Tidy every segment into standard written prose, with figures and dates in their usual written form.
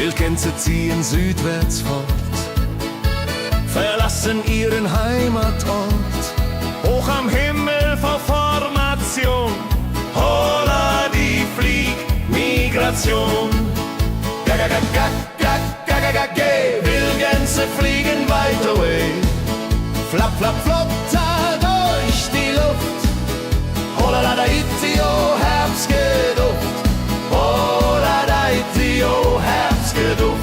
Wildgänse ziehen südwärts fort, verlassen ihren Heimatort. Hoch am Himmel vor Formation, holla die Fliegmigration. Gag, Wildgänse fliegen weit away. Flap, flap, flop, da durch die Luft. Holla da itio, Herbstgeduft. Holla da itio, Herbstgeduft.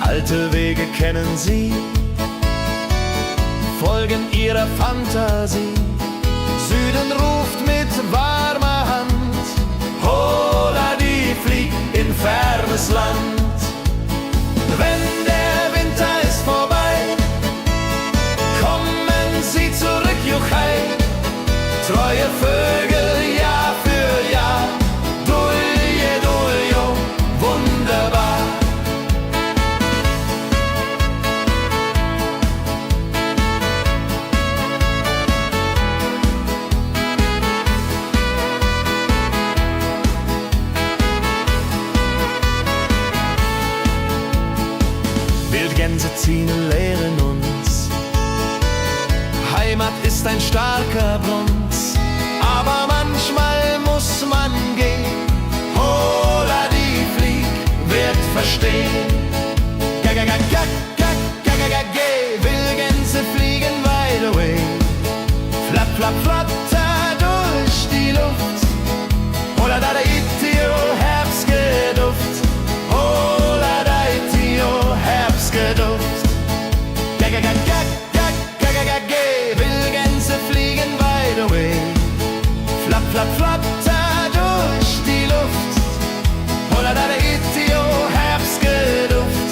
Alte Wege kennen sie, folgen ihrer Fantasie. Süden ruft mit warmer Hand, holla die flieg in fernes Land. Wenn der Winter ist vorbei, kommen sie zurück, Juchai. Treue Vögel Jahr für Jahr, Dulje, Duljo, wunderbar. Wildgänse ziehen, lehren uns. Heimat ist ein starker Bronz, aber manchmal muss man gehen. Holla die Flieg wird verstehen. Wildgänse fliegen wide away. Flap, flap, flatter durch die Luft. Holla da itio, Herbstgeduft. Holla da itio, Herbstgeduft. Wildgänse fliegen wide away. Flap, flap, flatter durch die Luft. Holla da itio, Herbstgeduft.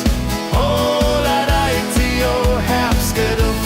Holla da itio, Herbstgeduft.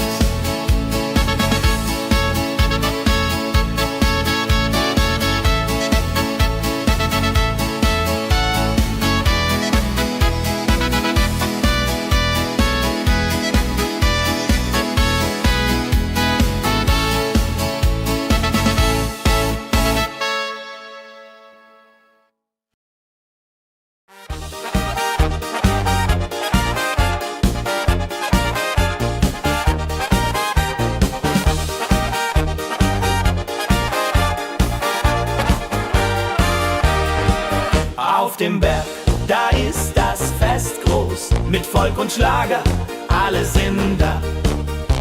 Auf dem Berg, da ist das Fest groß, mit Volk und Schlager, alle sind da.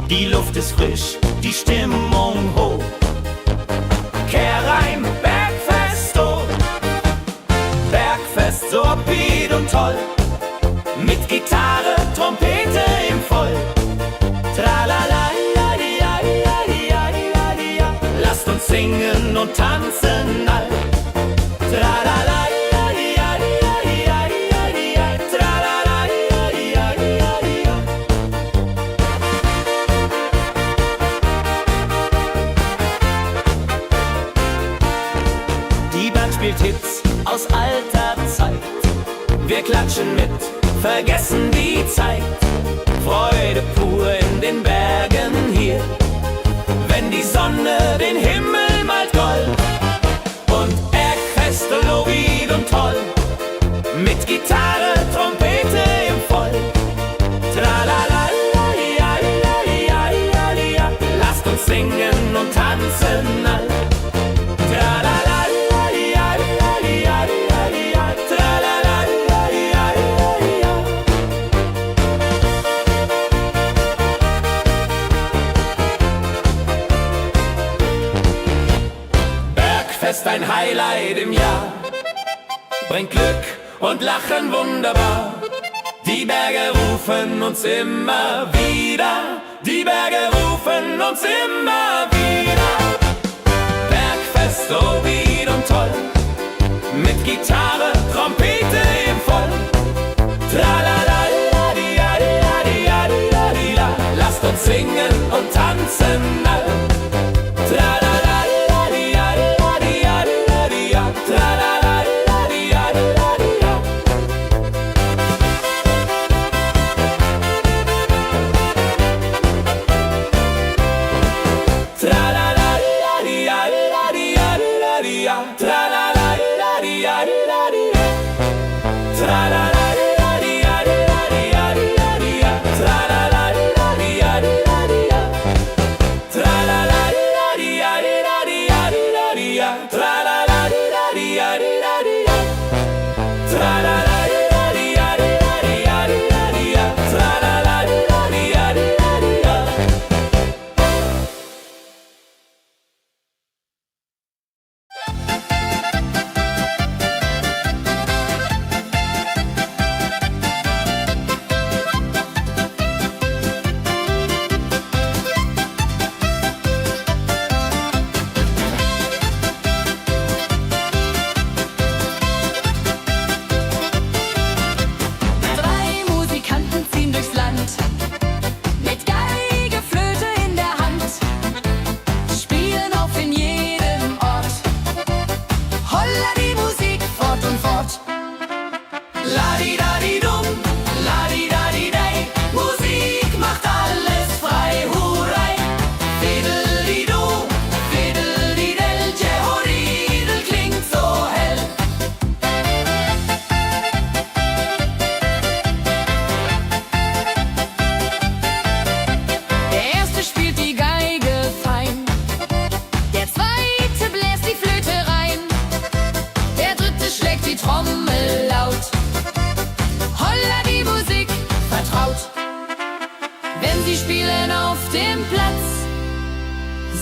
Die Luft ist frisch, die Stimmung hoch. Kehrreim, Bergfest, oh. Bergfest, so upbeat und toll, mit Gitarre, Trompete im Voll. Tralala, lasst uns singen und tanzen all. Tralala. Spielt Hits aus alter Zeit. Wir klatschen mit, vergessen die Zeit. Freude pur in den Bergen hier, wenn die Sonne den Himmel malt gold. Und Bergfest, lobig und toll, mit Gitarre, Trompete im Voll. Tralala, lasst uns singen und tanzen all. Tralala. Bergfest, ein Highlight im Jahr, bringt Glück und Lachen wunderbar. Die Berge rufen uns immer wieder, die Berge rufen uns immer wieder. Bergfest, so wied und toll, mit Gitarre, Trompete im Voll. Tralala, lasst uns singen und tanzen all. Tralala, tralala.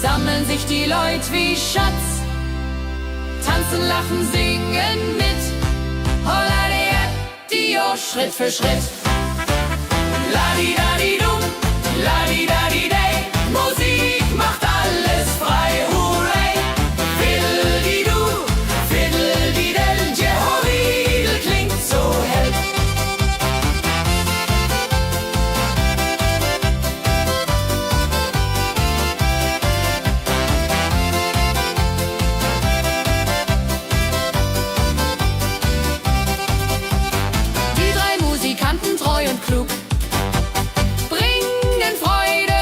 sammeln sich die Leute wie Schatz, tanzen, lachen, singen mit. Holla Dio, Schritt für Schritt. Ladi-dadi-dum, ladi-dadi-day, Musik macht alles frei, hurray. Fiddle-di-du, fiddle-di-del, Jehoridel klingt so hell. Die drei Musikanten, treu und klug, bringen Freude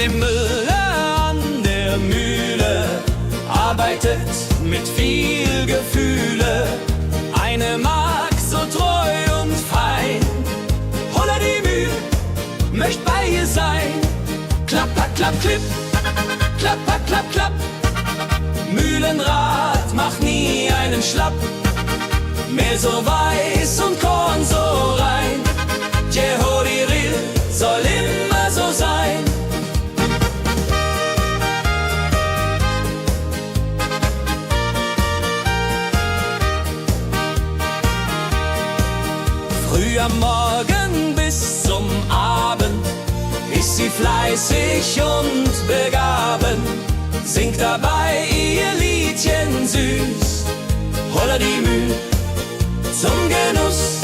dem Müller an der Mühle, arbeitet mit viel Gefühle. Eine Magd so treu und fein, Holla die Mühl, möcht bei ihr sein. Klapper, klapp, klipp, klapper, klapp, klapp. Mühlenrad macht nie einen Schlapp. Mehl so weiß und Korn so rein. Jehodiril soll immer so sein. Früh am Morgen bis zum Abend ist sie fleißig und begaben, singt dabei ihr Liedchen süß. Holla die Mühl zum Genuss,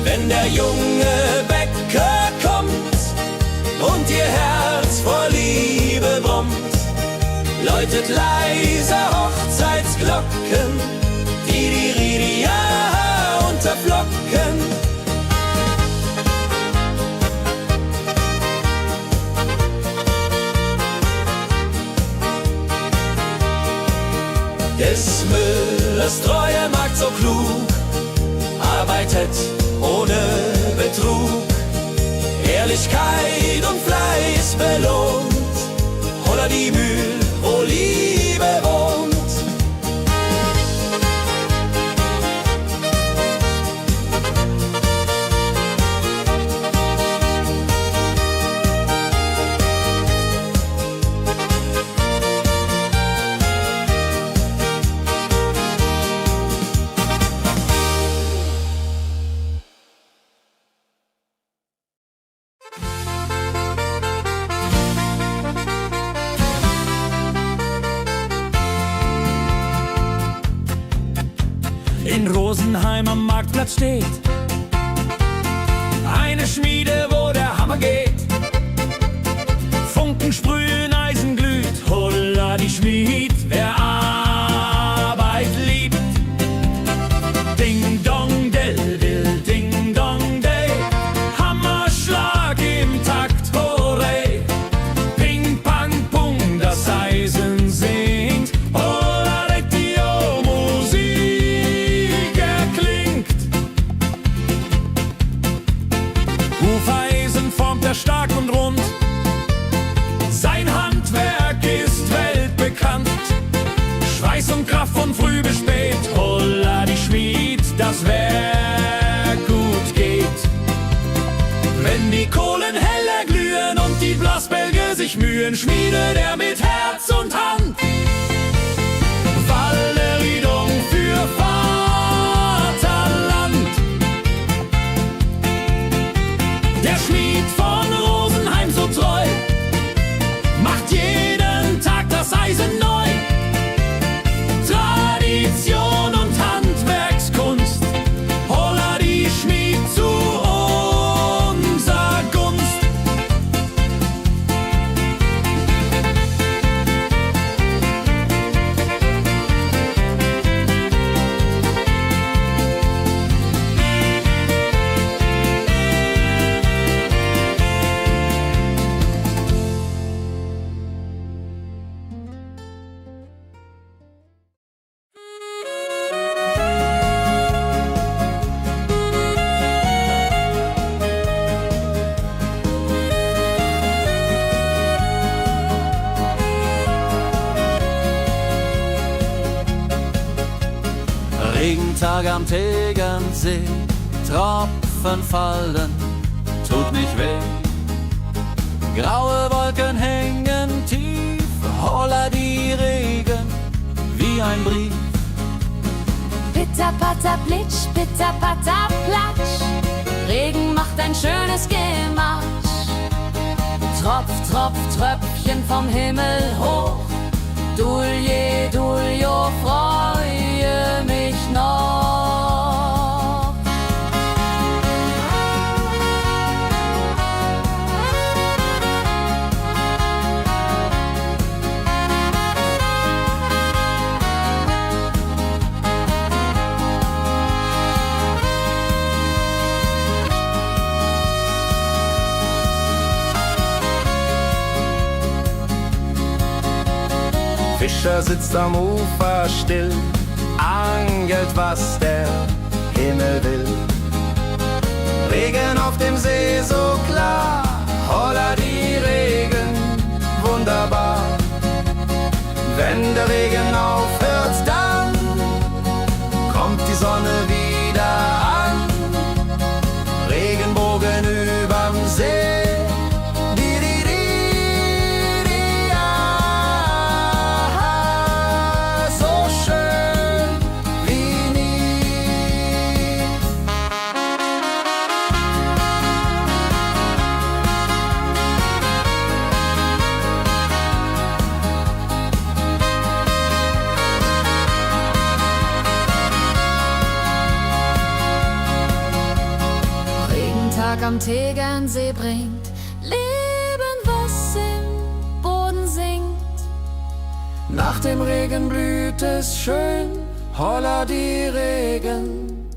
wenn der junge Bäcker kommt und ihr Herz vor Liebe brummt, läutet leise Hochzeitsglocken, die Ridia unterflocken. Des Müllers treue Magd so klug, arbeitet ohne Betrug, Ehrlichkeit und Fleiß belohnt. Holla die Mühl, wo Liebe wohnt. In Rosenheim am Marktplatz steht eine Schmiede, wo der Hammer geht. Funken sprühen, Eisen glüht, Holla die Schmied, wer Arbeit liebt. Ding dong del dill, ding dong day, Hammerschlag im Takt, hurray. Ping pang pung, das Eisen singt, Holla Dio, Musik erklingt. Hufeisen formt er stark und rund, sein Handwerk ist weltbekannt. Schweiß und Kraft von früh bis spät, Holla die Schmied, das Werk gut geht. Wenn die Kohlen heller glühen und die Blasbälge sich mühen, schmiedet er mit Herz und Hand Walleridung für Vaterland. Der Schmied von Rosenheim so treu macht jeden Tag das Eisen neu. Tradition und Handwerkskunst, Holla die Schmied zu unser Gunst. Regentag am Tegernsee, Tropfen fallen, tut nicht weh. Graue Wolken hängen tief, Holla die Regen wie ein Brief. Pitter, patter, plitsch, pitter, patter, platsch. Regen macht ein schönes Gematsch. Tropf, Tropf, Tröpfchen vom Himmel hoch. Dulje, Duljo, freue mich noch. Fischer sitzt am Ufer still, angelt, was der Himmel will. Regen auf dem See so klar, holla die Regen, wunderbar. Wenn der Regen aufhört, dann kommt die Sonne wieder an. Regenbogen überm See. Am Tegernsee bringt Leben, was im Boden sinkt. Nach dem Regen blüht es schön, holla die Regen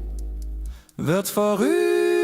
wird vorübergehen.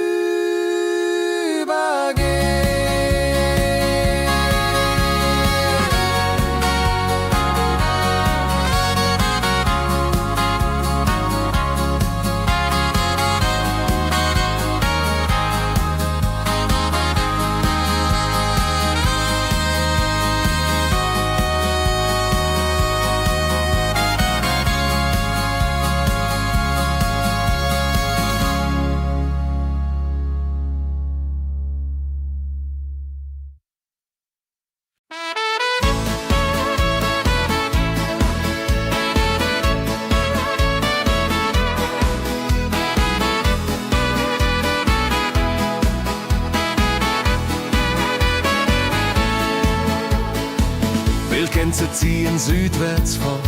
Wildgänse ziehen südwärts fort,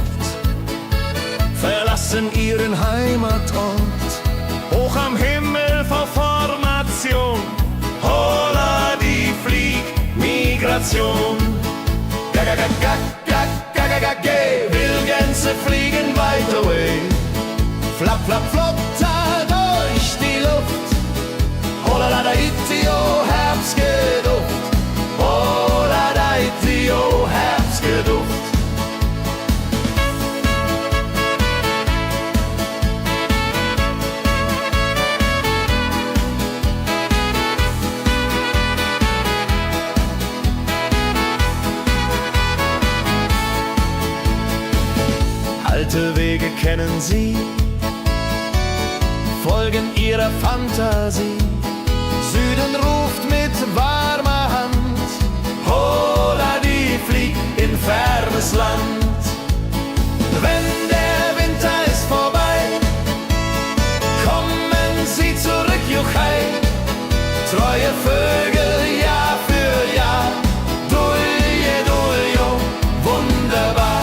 verlassen ihren Heimatort. Hoch am Himmel vor Formation, holla die Fliegmigration. Gag, Wildgänse fliegen weit away. Flap, flap, flop, da durch die Luft. Holla da itio, Herbstgeduft. Holla da itio, Herbstgeduft. Alte Wege kennen sie, folgen ihrer Fantasie. Süden ruft mit warmer Hand, holla die fliegt in fernes Land. Wenn der Winter ist vorbei, kommen sie zurück, juchai. Treue Vögel Jahr für Jahr, dulje, duljo, wunderbar.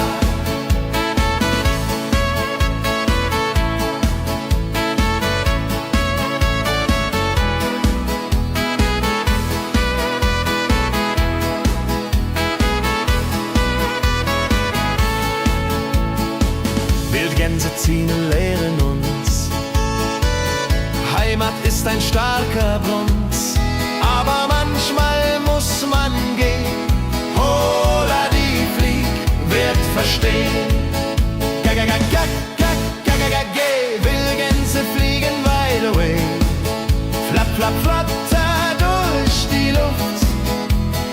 Wildgänse ziehen, lehren uns, Heimat ist ein starker Brunz, aber manchmal muss man gehen. Holla die Flieg wird verstehen. Wildgänse fliegen wide away. Flap, flap, flatter durch die Luft.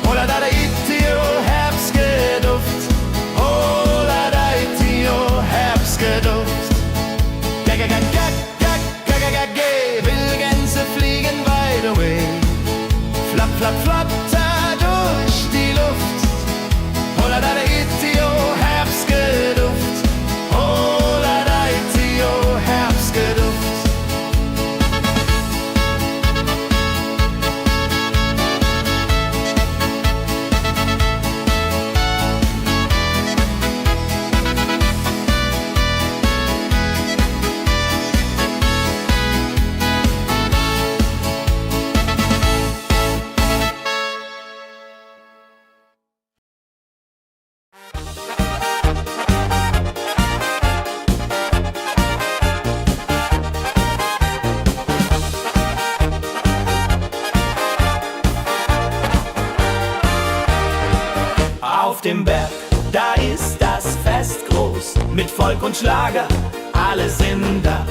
Holla da itio, Herbstgeduft. Holla da itio, Herbstgeduft. Wildgänse fliegen wide away. mit Volk und Schlager, alle sind da.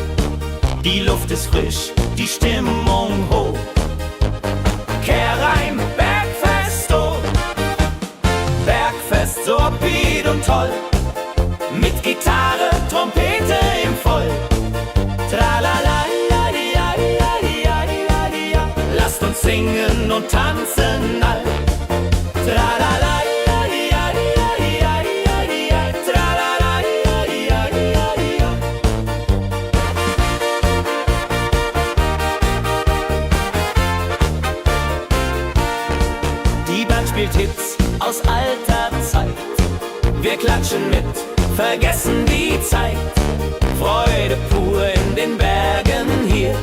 Die Luft ist frisch, die Stimmung hoch. Kehr rein, Bergfest, oh. Bergfest, so upbeat und toll. Mit Gitarre, Trompete im Voll. Tralala, lasst uns singen und tanzen all. Tralala, die Band spielt Hits aus alter Zeit. Wir klatschen mit, vergessen die Zeit. Freude pur in den Bergen hier,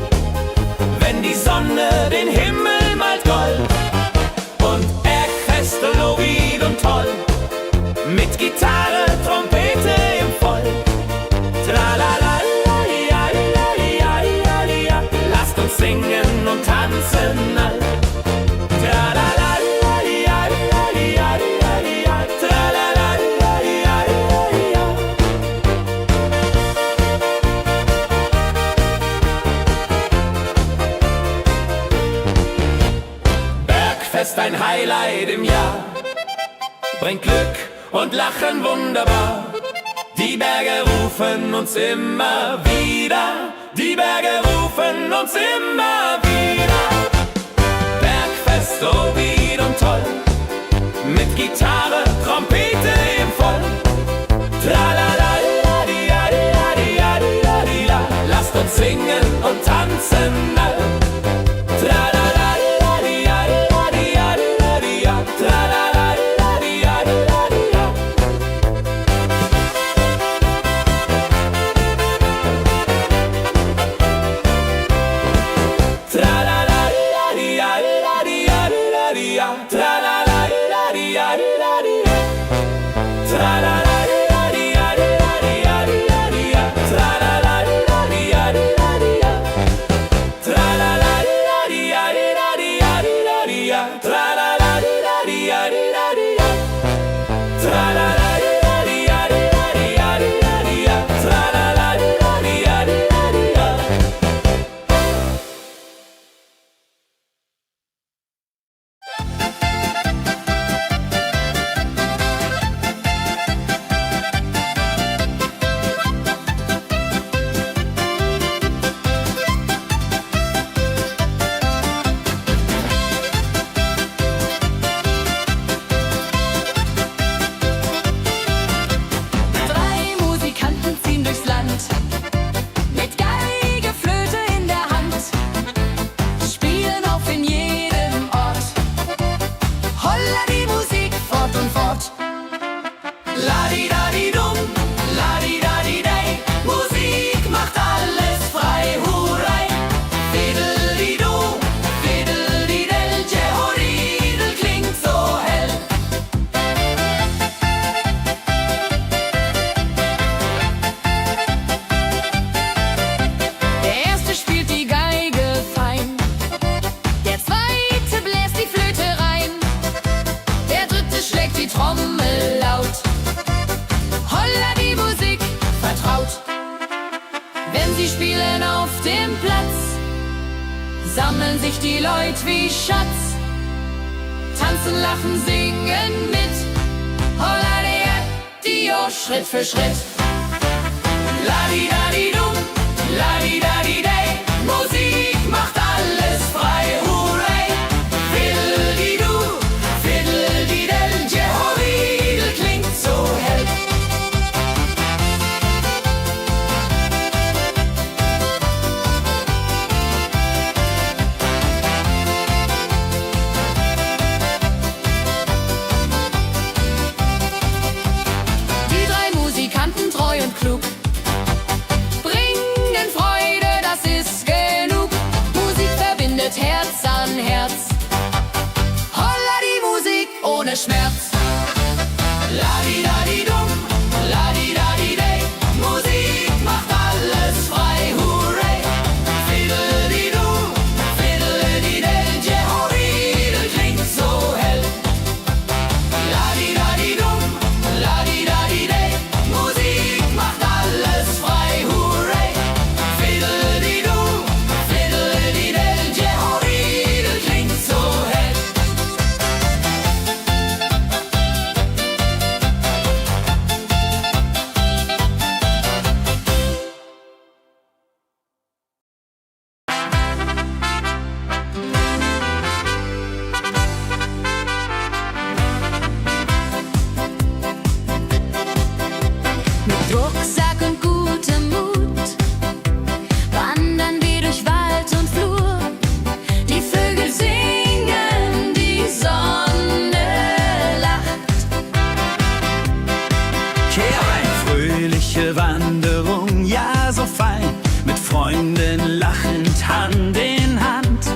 wenn die Sonne den Himmel malt gold. Und Bergfest, lobig und toll, mit Gitarre, Trompete im Voll. Tralala, lasst uns singen und tanzen all. Tralala, Bergfest, ein Highlight im Jahr, bringt Glück und Lachen wunderbar. Die Berge rufen uns immer wieder, die Berge rufen uns immer wieder. Bergfest, so wied und toll, mit Gitarre, Trompete im Voll. Tralala, lasst uns singen und tanzen all. Tralala, sammeln sich die Leute wie Schatz, tanzen, lachen, singen mit. Holla Dio, Schritt für Schritt. Ladi-dadi-dum, ladi-dadi-day, Musik macht alles frei, hurray. Fiddle-di-du, fiddle-di-del, Jehoridel klingt so hell. Die drei Musikanten, treu und klug, singenden lachend Hand in Hand.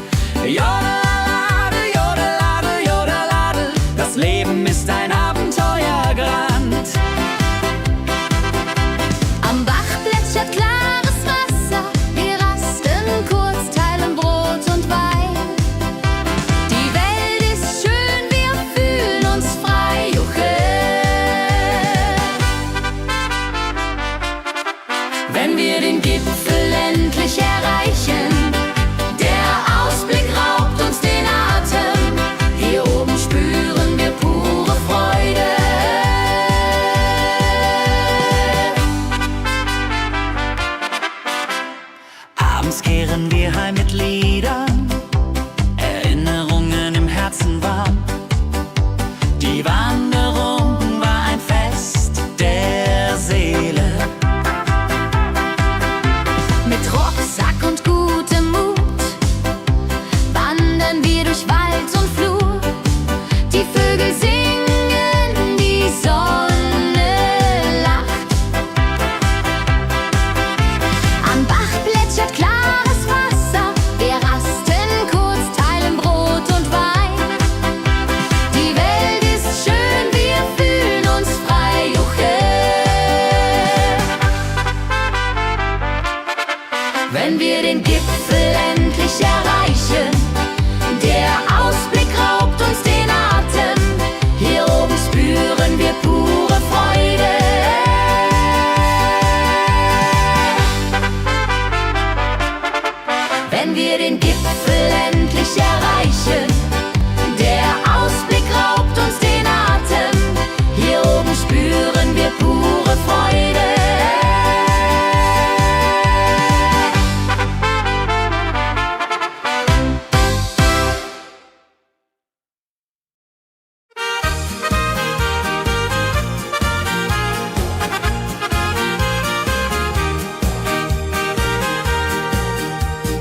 Jodelade, jodelade, jodelade, das Leben ist ein Abenteuergrand. Am Bach plätschert klares Wasser, wir rasten kurz, teilen Brot und Wein. Die Welt ist schön, wir fühlen uns frei, juche. Wenn wir den Gipfel endlich erreichen, der Ausblick raubt uns den Atem. Hier oben spüren wir pure Freude. Abends kehren wir heim mit Liedern, Erinnerungen im Herzen warm. Die Wanderung war ein Fest der Seele. Mit Rucksack und gutem Mut wandern wir durch Wald und Flur. Die Vögel singen, die Sonne lacht. Am Bach plätschert klares Wasser, wir rasten kurz, teilen Brot und Wein. Die Welt ist schön, wir fühlen uns frei, juche. Wenn wir den Gipfel endlich erreichen, der Ausblick raubt uns den Atem. Hier oben spüren wir pure Freude. Wenn wir den Gipfel endlich erreichen, der Ausblick raubt uns den Atem. Hier oben spüren wir pure Freude.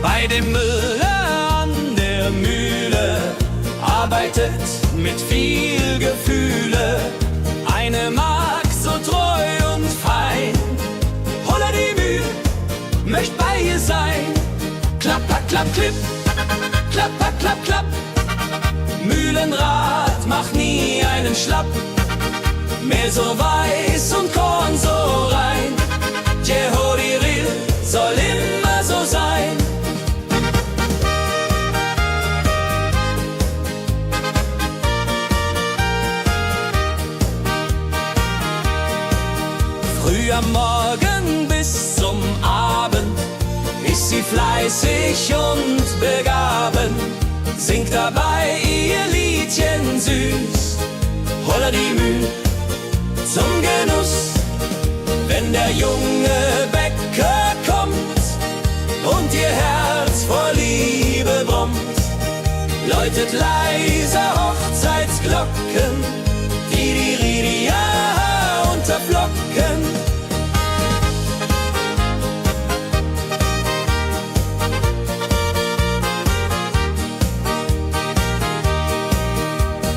Bei dem Müller an der Mühle arbeitet mit viel Gefühle eine Magd so treu und fein. Holla die Mühl, möcht bei ihr sein. Klapper, klapp, klipp, klapper, klapp, klapp. Mühlenrad macht nie einen Schlapp. Mehl so weiß und Korn so rein. Jehodiril soll immer so sein. Früh am Morgen bis zum Abend ist sie fleißig und begaben, singt dabei ihr Liedchen süß. Holla die Mühl zum Genuss, wenn der junge Bäcker kommt und ihr Herz vor Liebe brummt, läutet leise Hochzeitsglocken, die unter Flocken.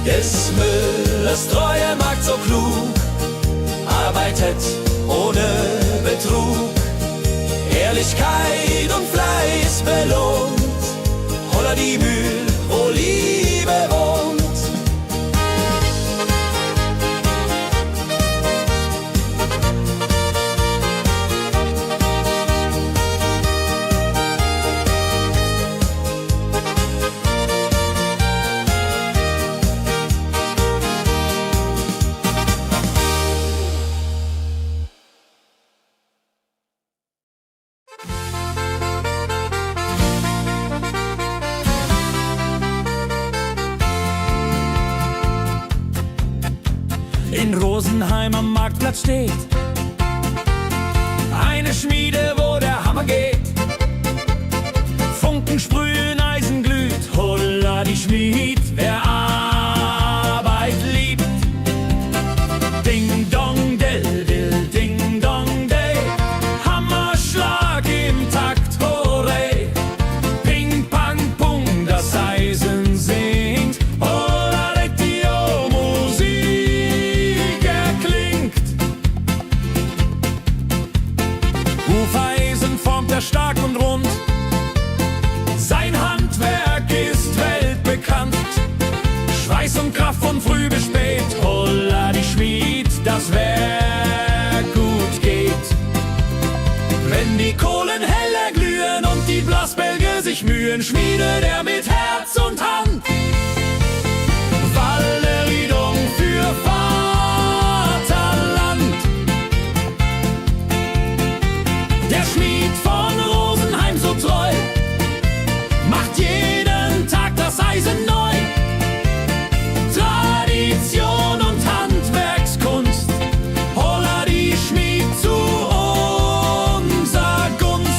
Des Müllers treue Magd so klug, arbeitet ohne Betrug, Ehrlichkeit und Fleiß belohnt. Holla die Mühl, wo Liebe wohnt. In Rosenheim am Marktplatz steht eine Schmiede, wo der Hammer geht. Funken sprühen, Eisen glüht, holla die Schmied, wer Arbeit liebt. Ding dong del dill, ding dong day, Hammerschlag im Takt, hurray. Ping pang pung, das Eisen singt, holla die Musik erklingt. Hufeisen formt er stark und rund, sich Mühen schmiedet er mit Herz und Hand. Walleriedung für Vaterland. Der Schmied von Rosenheim so treu macht jeden Tag das Eisen neu. Tradition und Handwerkskunst, holla die Schmied zu unser Gunst.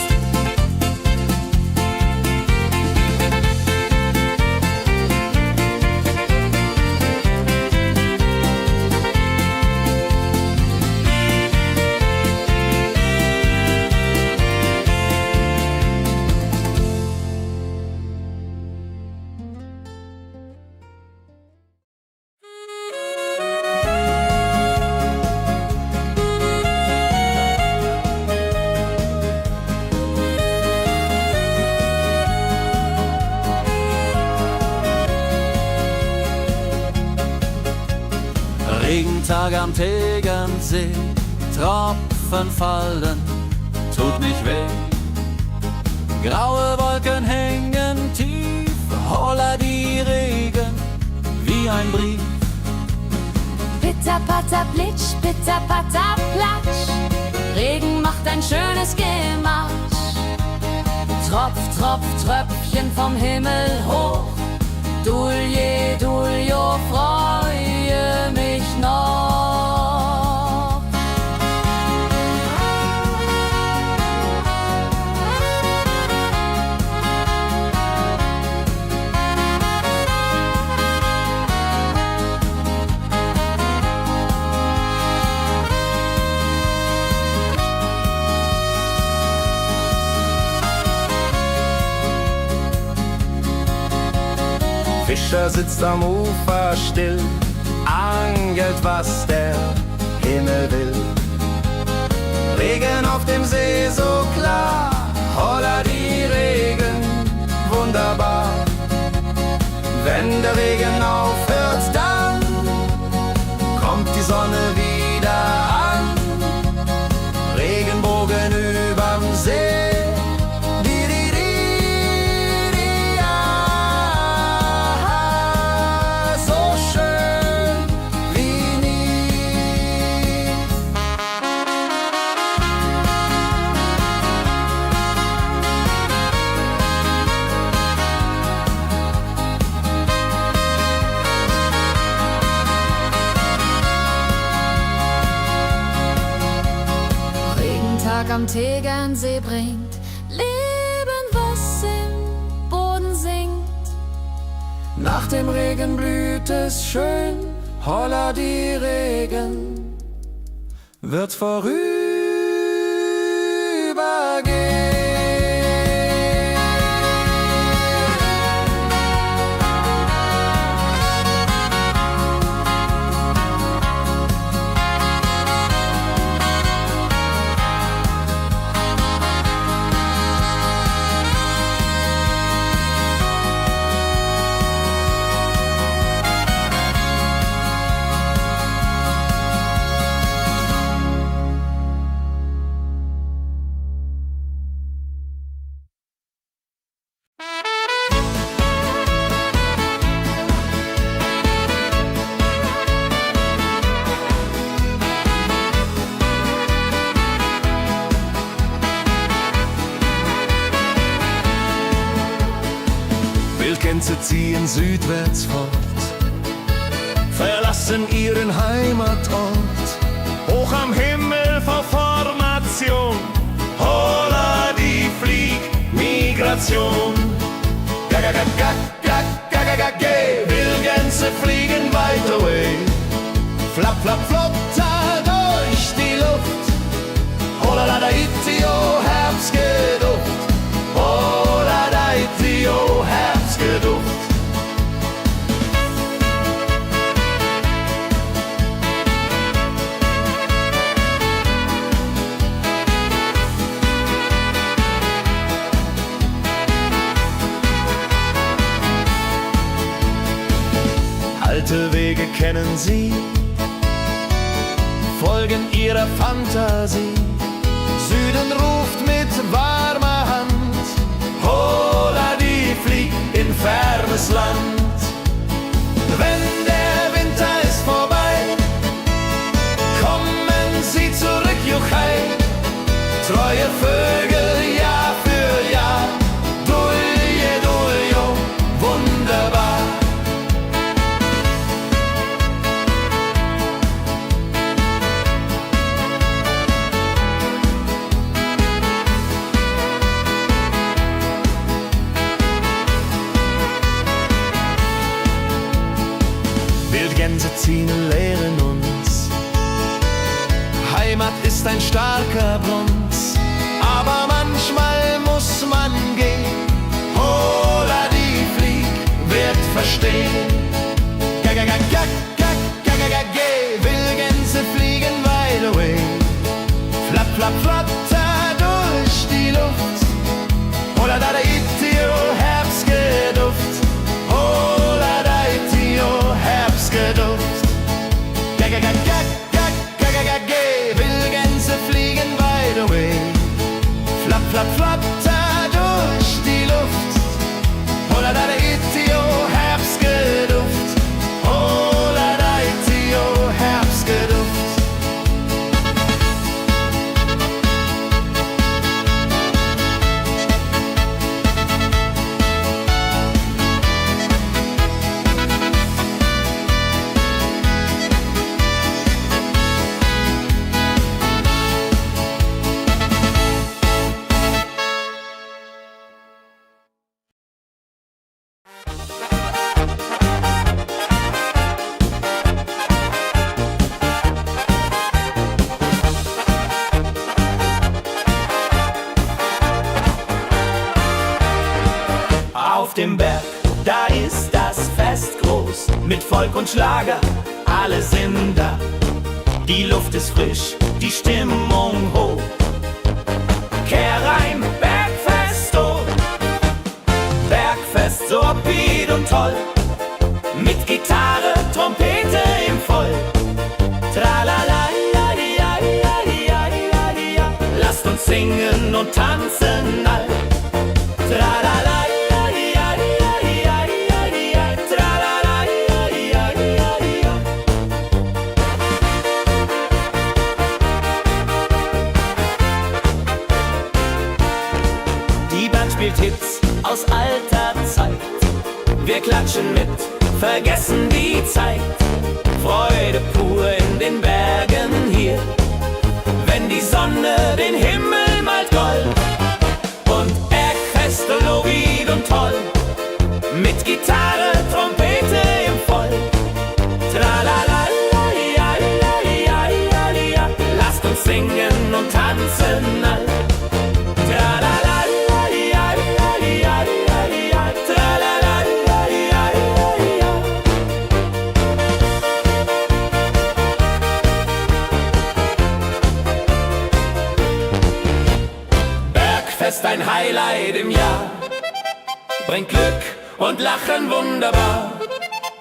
Regentag am Tegernsee, Tropfen fallen, tut nicht weh. Graue Wolken hängen tief, holla die Regen wie ein Brief. Pitter, patter, plitsch, pitter, patter, platsch. Regen macht ein schönes Gematsch. Tropf, tropf, Tröpfchen vom Himmel hoch. Dulje, duljo, freue mich noch. Fischer sitzt am Ufer still, angelt, was der Himmel will. Regen auf dem See so klar, holla die Regen, wunderbar. Wenn der Regen aufhört, dann kommt die Sonne wieder an. Regenbogen überm See. Am Tegernsee bringt Leben, was im Boden singt. Nach dem Regen blüht es schön, holla die Regen wird vorübergehen. Wildgänse ziehen südwärts fort, verlassen ihren Heimatort. Hoch am Himmel vor Formation, holla die Fliegmigration. Gag, Wildgänse fliegen weit away. Flap, flap, flotter durch die Luft. Holla la da itio, Herbstgeduft. Holla da itio, Herbstgeduft. Alte Wege kennen sie, folgen ihrer Fantasie. Süden ruft mit warmer Hand, holla warmes Land. Wenn der Winter ist vorbei, kommen sie zurück, Juchai. Treue Vögel, Jahr für Jahr, Dulje, Duljo, wunderbar. Wildgänse ziehen und lehren uns, Heimat ist ein starker Brunz, aber manchmal muss man gehen. Hola, die Flieg wird verstehen. Wildgänse fliegen wide away, flapp, flapp, flatter durch die Luft. Hola, da itio, Herbstgeduft. Hola, da itio, Herbstgeduft. Wildgänse fliegen wide away, flapp, flapp, flatter durch die Luft. Hola, da itio, Herbstgeduft. Hola, da itio, Herbstgeduft. Auf dem Berg, da ist das Fest groß, mit Volk und Schlager, alle sind da. Die Luft ist frisch, die Stimmung hoch. Kehr rein, Bergfest, oh. Bergfest, so upbeat und toll, mit Gitarre, Trompete im Voll. Tralala, ja, ja, ja, ja, ja, ja. Lasst uns singen und tanzen all. Tralala. Spielt Hits aus alter Zeit. Wir klatschen mit, vergessen die Zeit. Freude pur in den Bergen hier, wenn die Sonne den Himmel malt gold. Und Bergfest, Lovid und toll, mit Gitarre, Trompete im Voll. Tralala, ja, ja, ja, ja, ja. Lasst uns singen und tanzen all. Tralala. Bergfest, ein Highlight im Jahr, bringt Glück und Lachen wunderbar.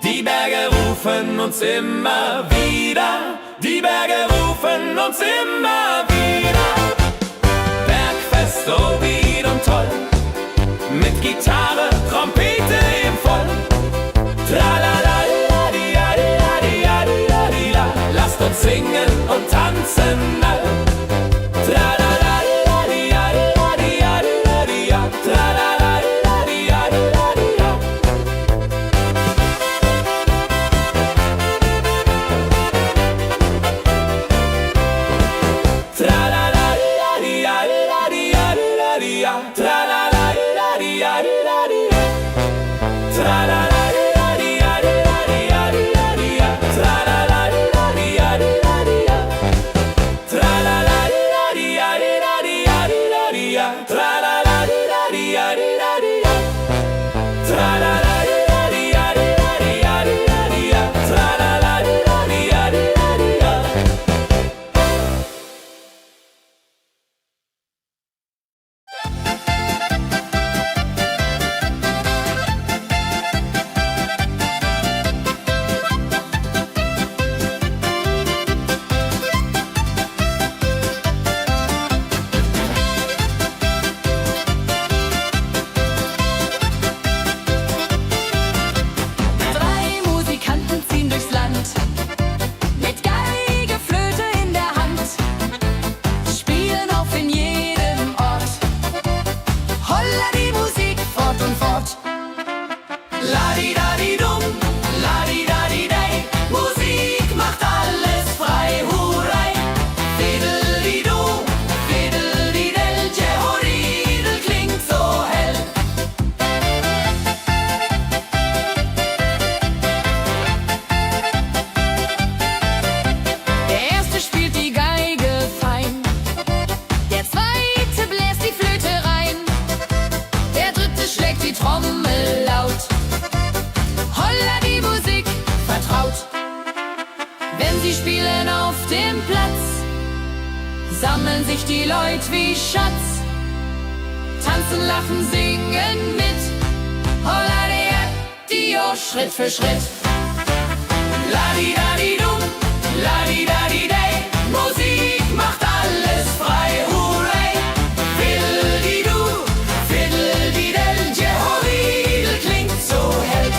Die Berge rufen uns immer wieder, die Berge rufen uns immer wieder. Bergfest, so wied und toll, mit Gitarre, Trompete im Voll. Tralala, lasst uns singen und tanzen all. Tralala. umarmen sich die Leute wie Schatz. Tanzen, lachen, singen mit. Holla Dio, Schritt für Schritt. La-di-da-di-dum, la-di-da-di-day. Musik macht alles frei, hurray. Fiddle-di-du, fiddle-di-del. Jehoridel klingt so hell.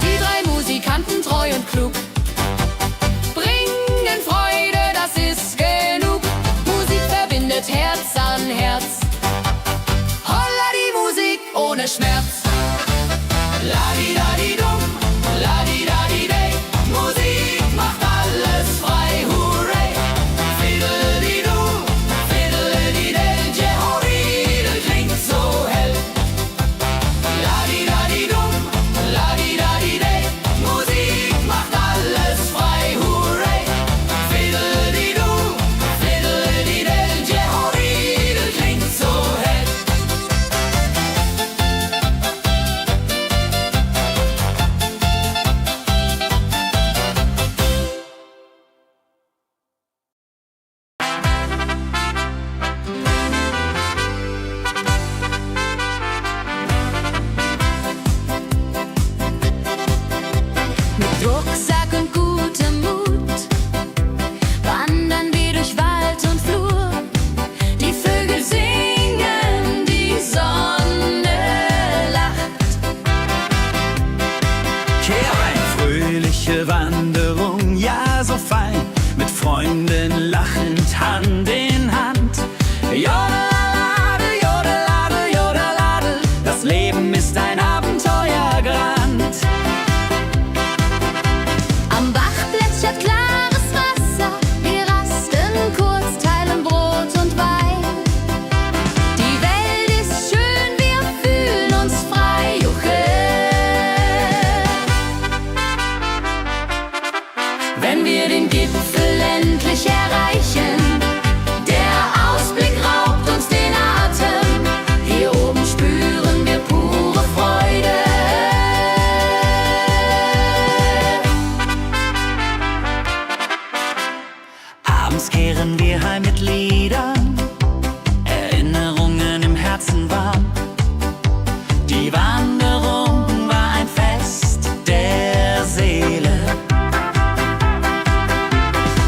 Die drei Musikanten, treu und klug, bringen Freude, das ist genug. Musik verbindet Herz an Herz. Holla die Musik ohne Schmerz. La-di-da-di-dum, la-di-da-di-day. Musik macht alles frei, hurray. Fiddle-di-du, fiddle-di-del. Jehoridel klingt so hell. La-di-da-di-dum, la-di-da-di-day. Musik macht alles frei, hurray. Fiddle-di-du, fiddle-di-del. Jehoridel klingt so hell. Mit Rucksack und gutem Mut wandern wir durch Wald und Flur. Die Vögel singen, die Sonne lacht. Eine fröhliche Wanderung, ja so fein, mit Freunden lachend Hand in Hand. Jodelade, jodelade, jodelade, das Leben ist ein Abenteuergrand. Am Bach plätschert klares Wasser, wir rasten kurz, teilen Brot und Wein. Die Welt ist schön, wir fühlen uns frei, juche. Wenn wir den Gipfel endlich erreichen, der Ausblick raubt uns den Atem. Hier oben spüren wir pure Freude. Abends kehren wir heim mit Liedern, Erinnerungen im Herzen warm. Die Wanderung war ein Fest der Seele.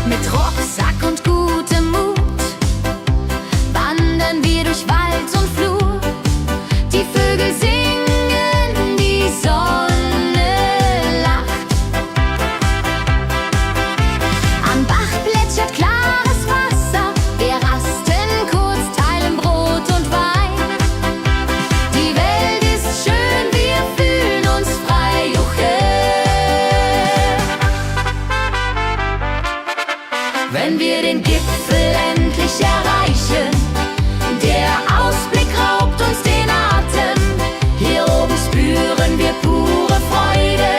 Mit Rucksack und gutem Mut wandern wir durch Wald und Flur. Die Vögel singen, die Sonne lacht. Am Bach plätschert klares Wasser, wir rasten kurz, teilen Brot und Wein. Die Welt ist schön, wir fühlen uns frei, juche. Wenn wir den Gipfel endlich erreichen, der Ausblick raubt uns den Atem. Hier oben spüren wir pure Freude.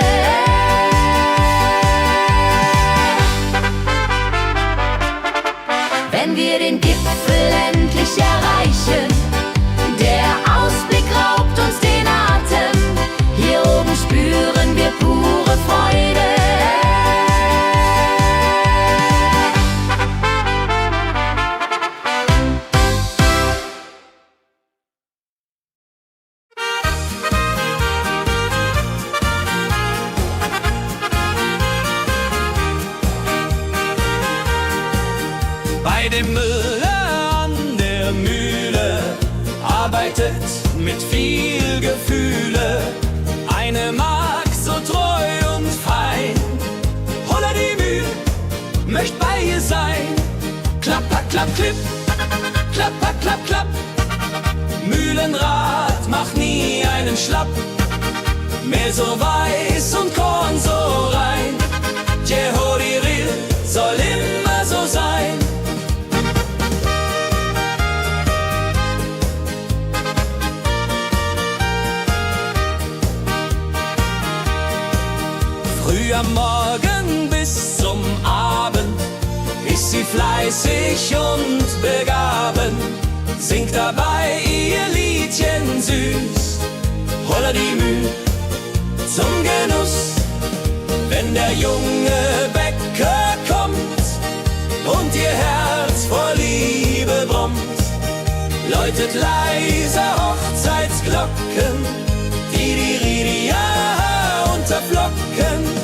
Wenn wir den Gipfel endlich erreichen, der Ausblick raubt uns den Atem. Hier oben spüren wir pure Freude. Bei dem Müller an der Mühle arbeitet mit viel Gefühle eine Magd so treu und fein. Holla die Mühle, möcht bei ihr sein. Klapper, klapp, klipp, klapper, klapp, klapp. Mühlenrad macht nie einen Schlapp. Mehl so weiß und Korn so rein. Jehoridel soll immer so sein. Früh am Morgen bis zum Abend ist sie fleißig und begaben, singt dabei ihr Liedchen süß. Holla die Müh zum Genuss, wenn der junge Bäcker kommt und ihr Herz vor Liebe brummt, läutet leise Hochzeitsglocken, die Ridia unterflocken.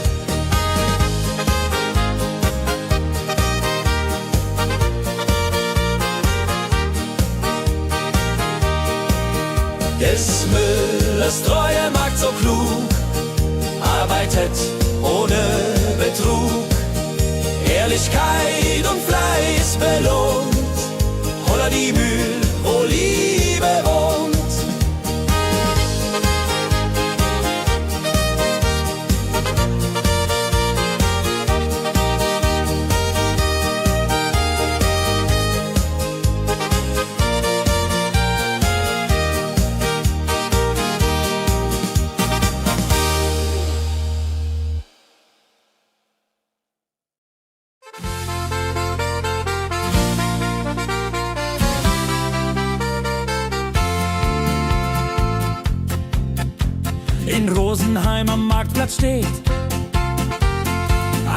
Des Müllers treue Magd so klug, arbeitet ohne Betrug, Ehrlichkeit und Fleiß belohnt, holla die Mühl, wo Liebe wohnt. In Rosenheim am Marktplatz steht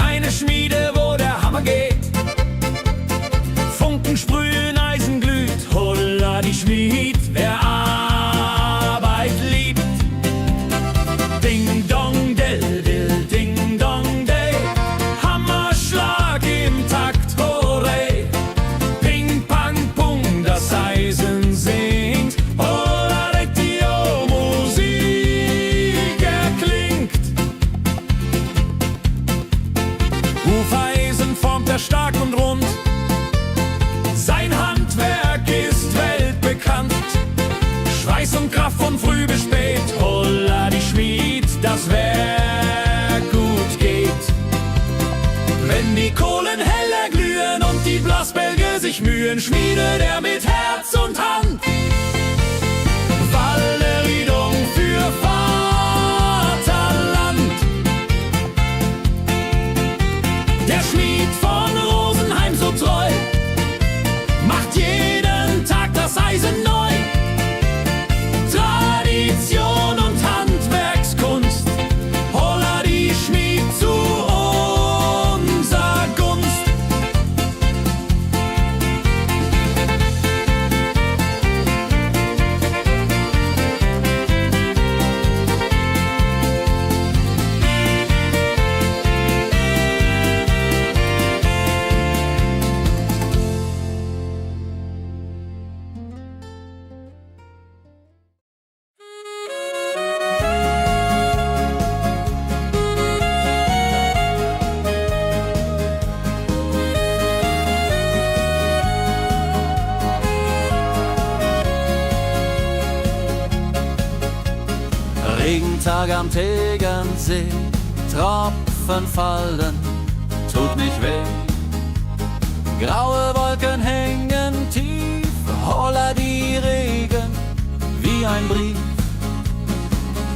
eine Schmiede, wo der Hammer geht. Funken sprühen, Eisen glüht, holla die Schmied, wer Arbeit liebt. Ding dong del dill, ding dong day, Hammerschlag im Takt, hurray. Ping pang pung, das Eisen singt, holla die Musik erklingt. Hufeisen formt er stark und rund, sein Handwerk ist weltbekannt. Schweiß und Kraft von früh bis spät, holla die Schmied, das Werk gut geht. Wenn die Kohlen heller glühen und die Blasbälge sich mühen, schmiedet er mit Herz und Hand Walleriedung für Vaterland. Der Schmied von Rosenheim so treu macht jeden Tag das Eisen neu. Tradition und Handwerkskunst, holla die Schmied zu unser Gunst. Regentag am Tegernsee, Tropfen fallen, tut nicht weh. Graue Wolken hängen tief, holla die Regen wie ein Brief.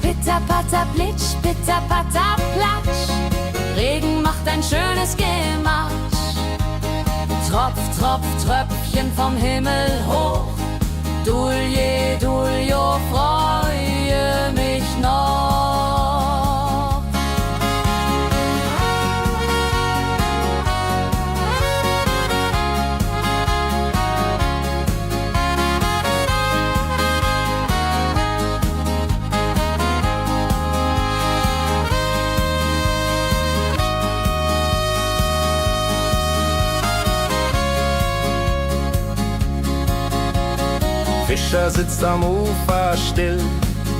Pitter, patter, plitsch, pitter, patter, platsch. Regen macht ein schönes Gematsch. Tropf, Tropf, Tröpfchen vom Himmel hoch. Dulje, Duljo, freue mich noch. Fischer sitzt am Ufer still,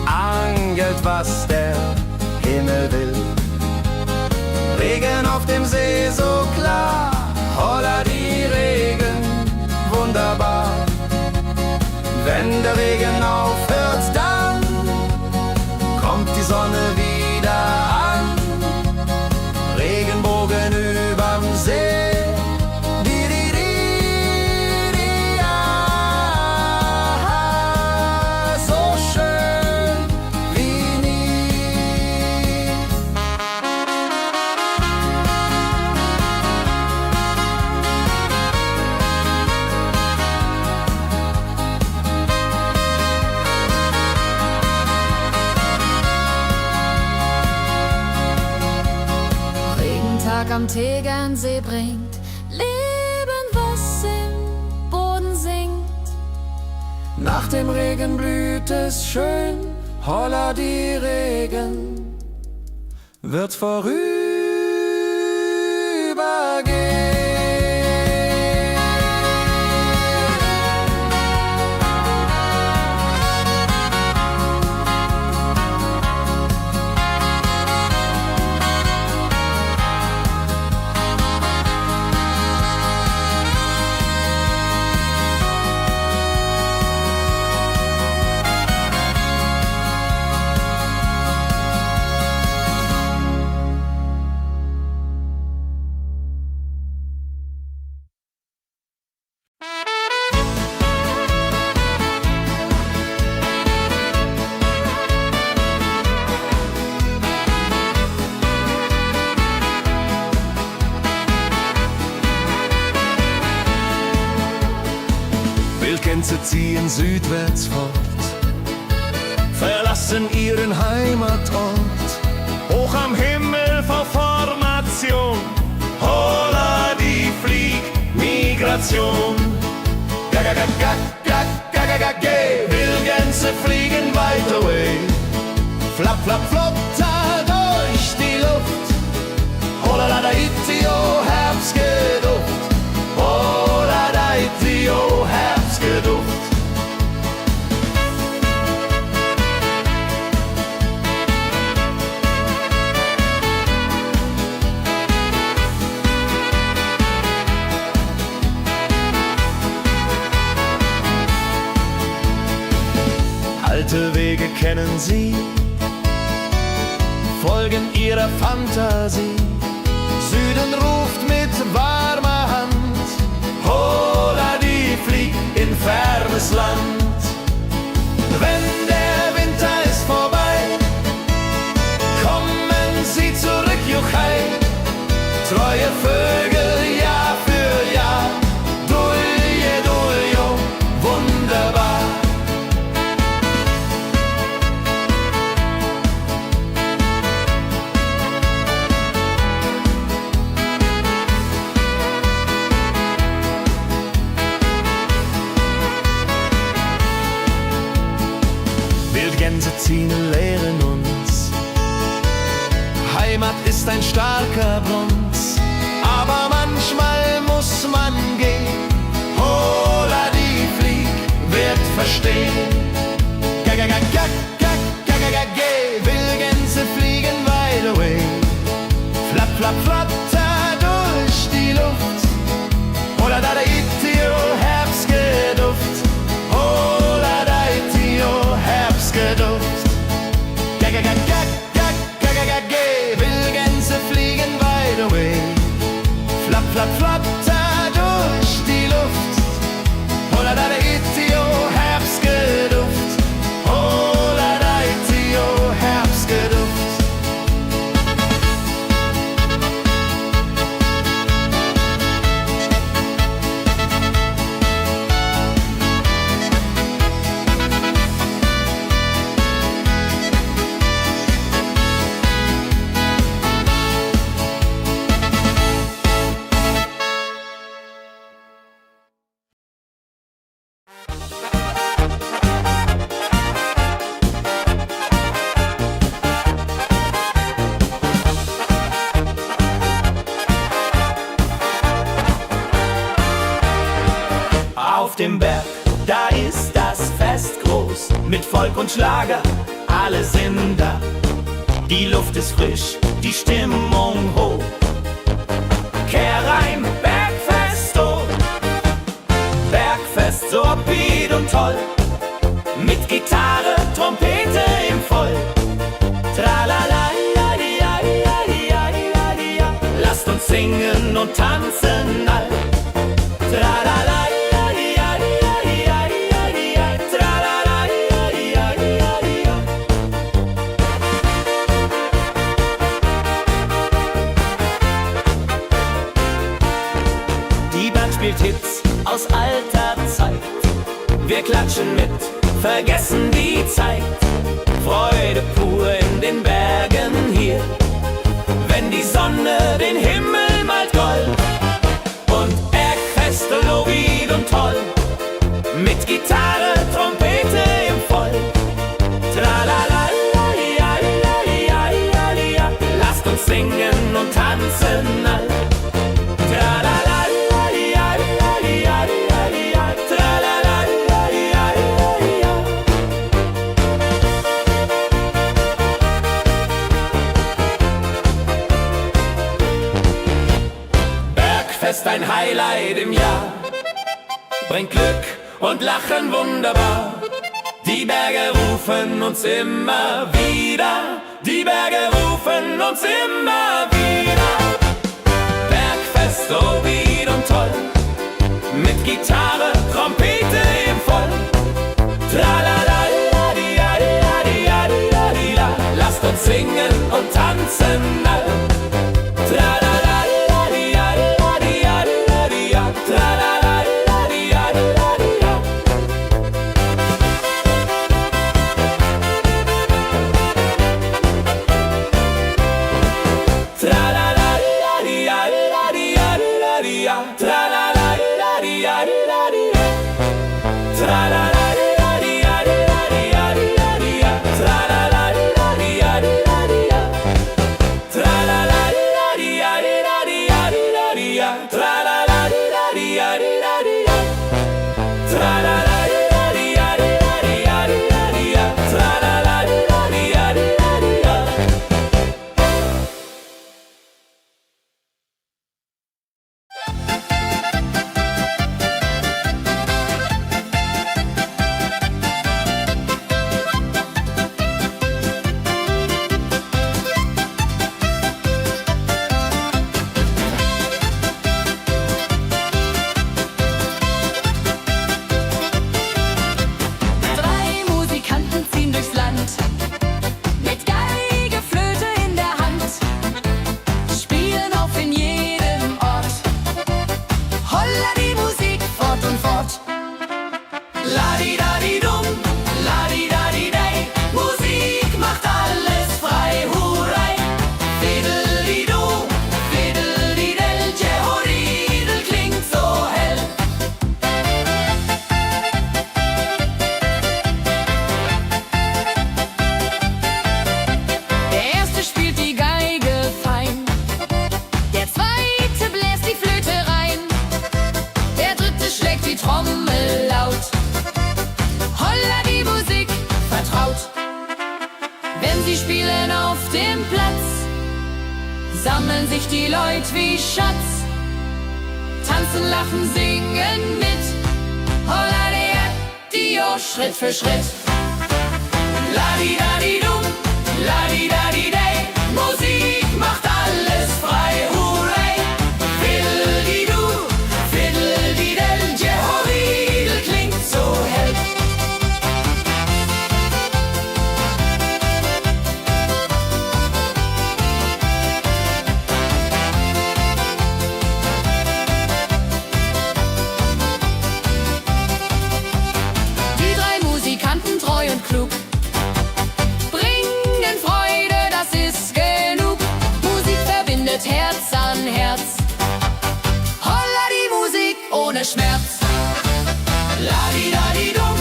angelt, was der Himmel will. Regen auf dem See so klar, holla die Regen, wunderbar. Wenn der Regen aufhört, dann kommt die Sonne wieder an. Regenbogen überm See. am Tegernsee bringt Leben, was im Boden singt. Nach dem Regen blüht es schön, holla die Regen wird vorübergehen. Wildgänse ziehen südwärts fort, verlassen ihren Heimatort. Hoch am Himmel vor Formation, holla die Fliegmigration. Gag, Wildgänse fliegen weit away. Flap, flap, flop, da durch die Luft. Holla da itio, Herbstgeduft. Holla da itio, Herbstgeduft. Alte Wege kennen sie, folgen ihrer Fantasie. Süden ruft mit warmer Hand, holla die flieg in fernes Land. Wenn der Winter ist vorbei, kommen sie zurück, Juchai. Treue Vögel Jahr für Jahr, dulje, duljo, wunderbar. Wildgänse ziehen, lehren uns. Heimat ist ein starker Bronz, aber manchmal muss man gehen. Holla die Flieg wird verstehen. Wildgänse fliegen wide away. Flap, flap, flatter durch die Luft. Holla da itio, Herbstgeduft. Holla da itio, Herbstgeduft. Wildgänse fliegen wide away. Flap, flap, flatter durch die Luft. Holla da itio, Herbstgeduft. Holla da itio, Herbstgeduft. Auf dem Berg, da ist das Fest groß, mit Volk und Schlager, alle sind da. Die Luft ist frisch, die Stimmung hoch. Kehr rein, Bergfest, oh. Bergfest, so upbeat und toll, mit Gitarre, Trompete im Voll. Tralala, lasst uns singen und tanzen all. Tralala. Spielt Hits aus alter Zeit. Wir klatschen mit, vergessen die Zeit. Freude pur in den Bergen hier, wenn die Sonne den Himmel Bergfest ein Highlight im Jahr, bringt Glück und Lachen wunderbar. Die Berge rufen uns immer wieder, die Berge rufen uns immer wieder. Bergfest, so Beat und toll, mit Gitarre, Trompete im Voll. Tralala-la-di-ja-di-ja-di-ja-di-ja-di-ja. Lasst uns singen und tanzen all. Tralala-di-ja-di-ja-di-ja-di-ja. Tralala-di-ja-di-ja-di-ja. Tralala-di-ja-di-ja-di-ja-di-ja. Tralala-di-ja-di-ja-di-ja-di-ja. Tralala-di-ja-di-ja-di-ja-di-ja. Tralala-di-ja-di-ja-di-ja-di-ja. Tralala-di-ja-di-ja-di-ja-di-ja. Tralala-di-ja-di-ja-di-ja-di-ja. Tralala-di-ja-di-ja-di-ja-di-ja. Tralala-di-ja-di-ja-di-ja. Drei Musikanten ziehen durchs Land, mit Geige, Flöte in der Hand, spielen auf in jedem Ort. Holla die Musik fort und fort. La-di-da-di-dum, la-di-da-di-day. Musik macht alles frei, hurray. Fiddle-di-do, fiddle-di-del. Jehoridel klingt so hell. Der erste spielt die Geige fein, der zweite bläst die Flöte rein, der dritte schlägt die Trommel laut. Holla die Musik vertraut. Wenn sie spielen auf dem Platz, sammeln sich die Leute wie Schatz, tanzen, lachen, singen mit. Holla der Dio, Schritt für Schritt. La-di-da-di-dum, la-di-da-di-day. Musik macht alles frei, hurray. Fiddle-di-do, fiddle-di-del. Jehoridel klingt so hell. Die drei Musikanten, treu und klug, bringen Freude, das ist genug. Musik verbindet Herz an Herz. Holla die Musik ohne Schmerz. La-di-da-di-dum,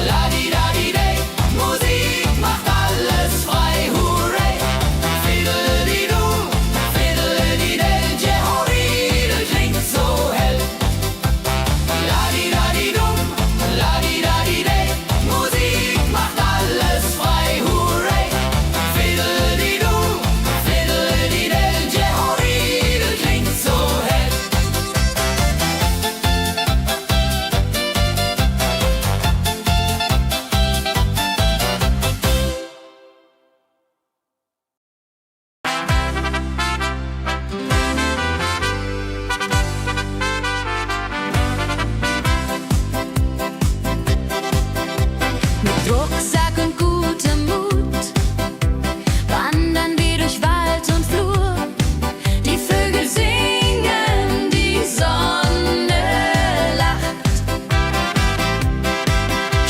la-di-da-di-day. Musik macht alles frei, hurray. Fiddle-di-do, fiddle-di-del. Jehoridel klingt so hell. La-di-da-di-dum, la-di-da-di-day. Musik macht alles frei, hurray. Fiddle-di-do, fiddle-di-del. Jehoridel klingt so hell. Mit Rucksack und gutem Mut wandern wir durch Wald und Flur. Die Vögel singen, die Sonne lacht.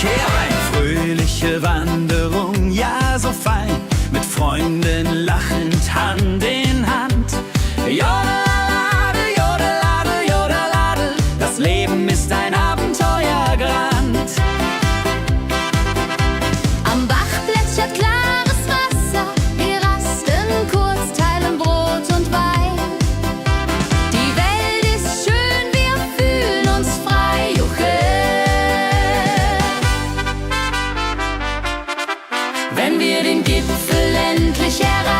Kehr ein, fröhliche Wanderung, ja so fein, mit Freunden lachend Hand in Hand. Jodeladel, jodeladel, jodeladel, das Leben ist ein Abenteuergrand. Am Bach plätschert klares Wasser, wir rasten kurz, teilen Brot und Wein. Die Welt ist schön, wir fühlen uns frei, juche. Wenn wir den Gipfel endlich erreichen,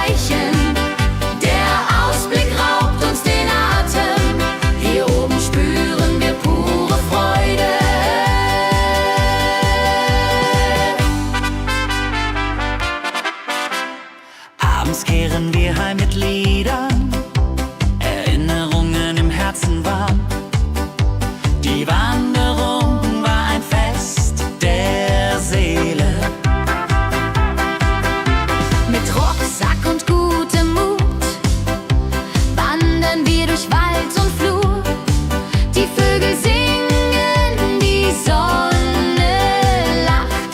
Abends kehren wir heim mit Liedern, Erinnerungen im Herzen warm. Die Wanderung war ein Fest der Seele. Mit Rucksack und gutem Mut wandern wir durch Wald und Flur. Die Vögel singen, die Sonne lacht.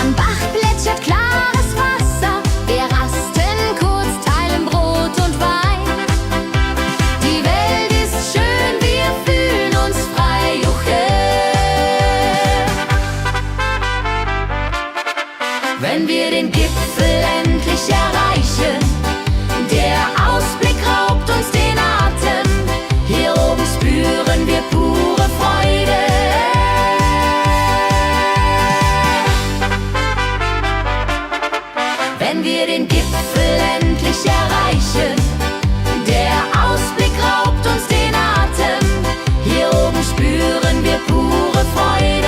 Am Bach plätschert klares Wasser. Wir rasten kurz, teilen Brot und Wein. Die Welt ist schön, wir fühlen uns frei. Juche. Wenn wir den Gipfel endlich erreichen, der Ausblick raubt uns den Atem. Hier oben spüren wir pure Freude. Wenn wir den Gipfel endlich erreichen, der Ausblick raubt uns den Atem. Hier oben spüren wir pure Freude.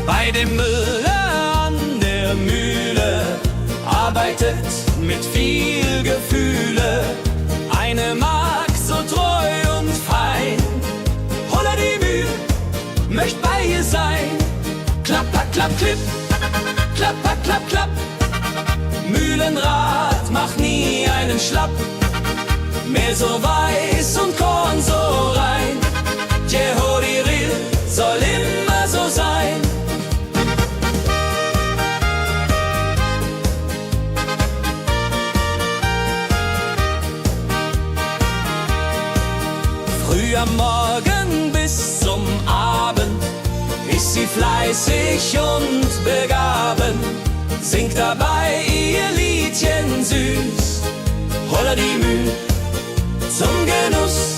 Bei dem Müller an der Mühle arbeitet mit viel Gefühle eine Magd so treu und fein. Holla die Mühl, möcht bei ihr sein. Klapper, klapp, klipp, klapper, klapp, klapp. Mühlenrad macht nie einen Schlapp. Mehr so weiß und Korn so rein. Jehodiril soll immer so sein. Früh am Morgen bis zum Abend ist sie fleißig und begaben, singt dabei ihr Liedchen süß. Holla die Mühl zum Genuss,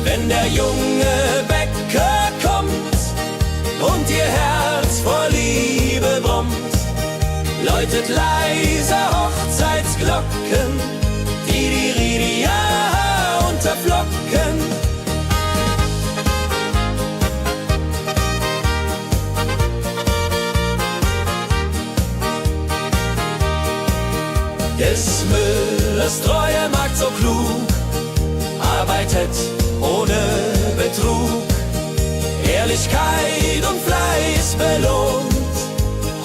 wenn der junge Bäcker kommt und ihr Herz vor Liebe brummt, läutet leise Hochzeitsglocken, die Ridia unterflocken. Des Müllers treue Magd so klug, arbeitet ohne Betrug, Ehrlichkeit und Fleiß belohnt.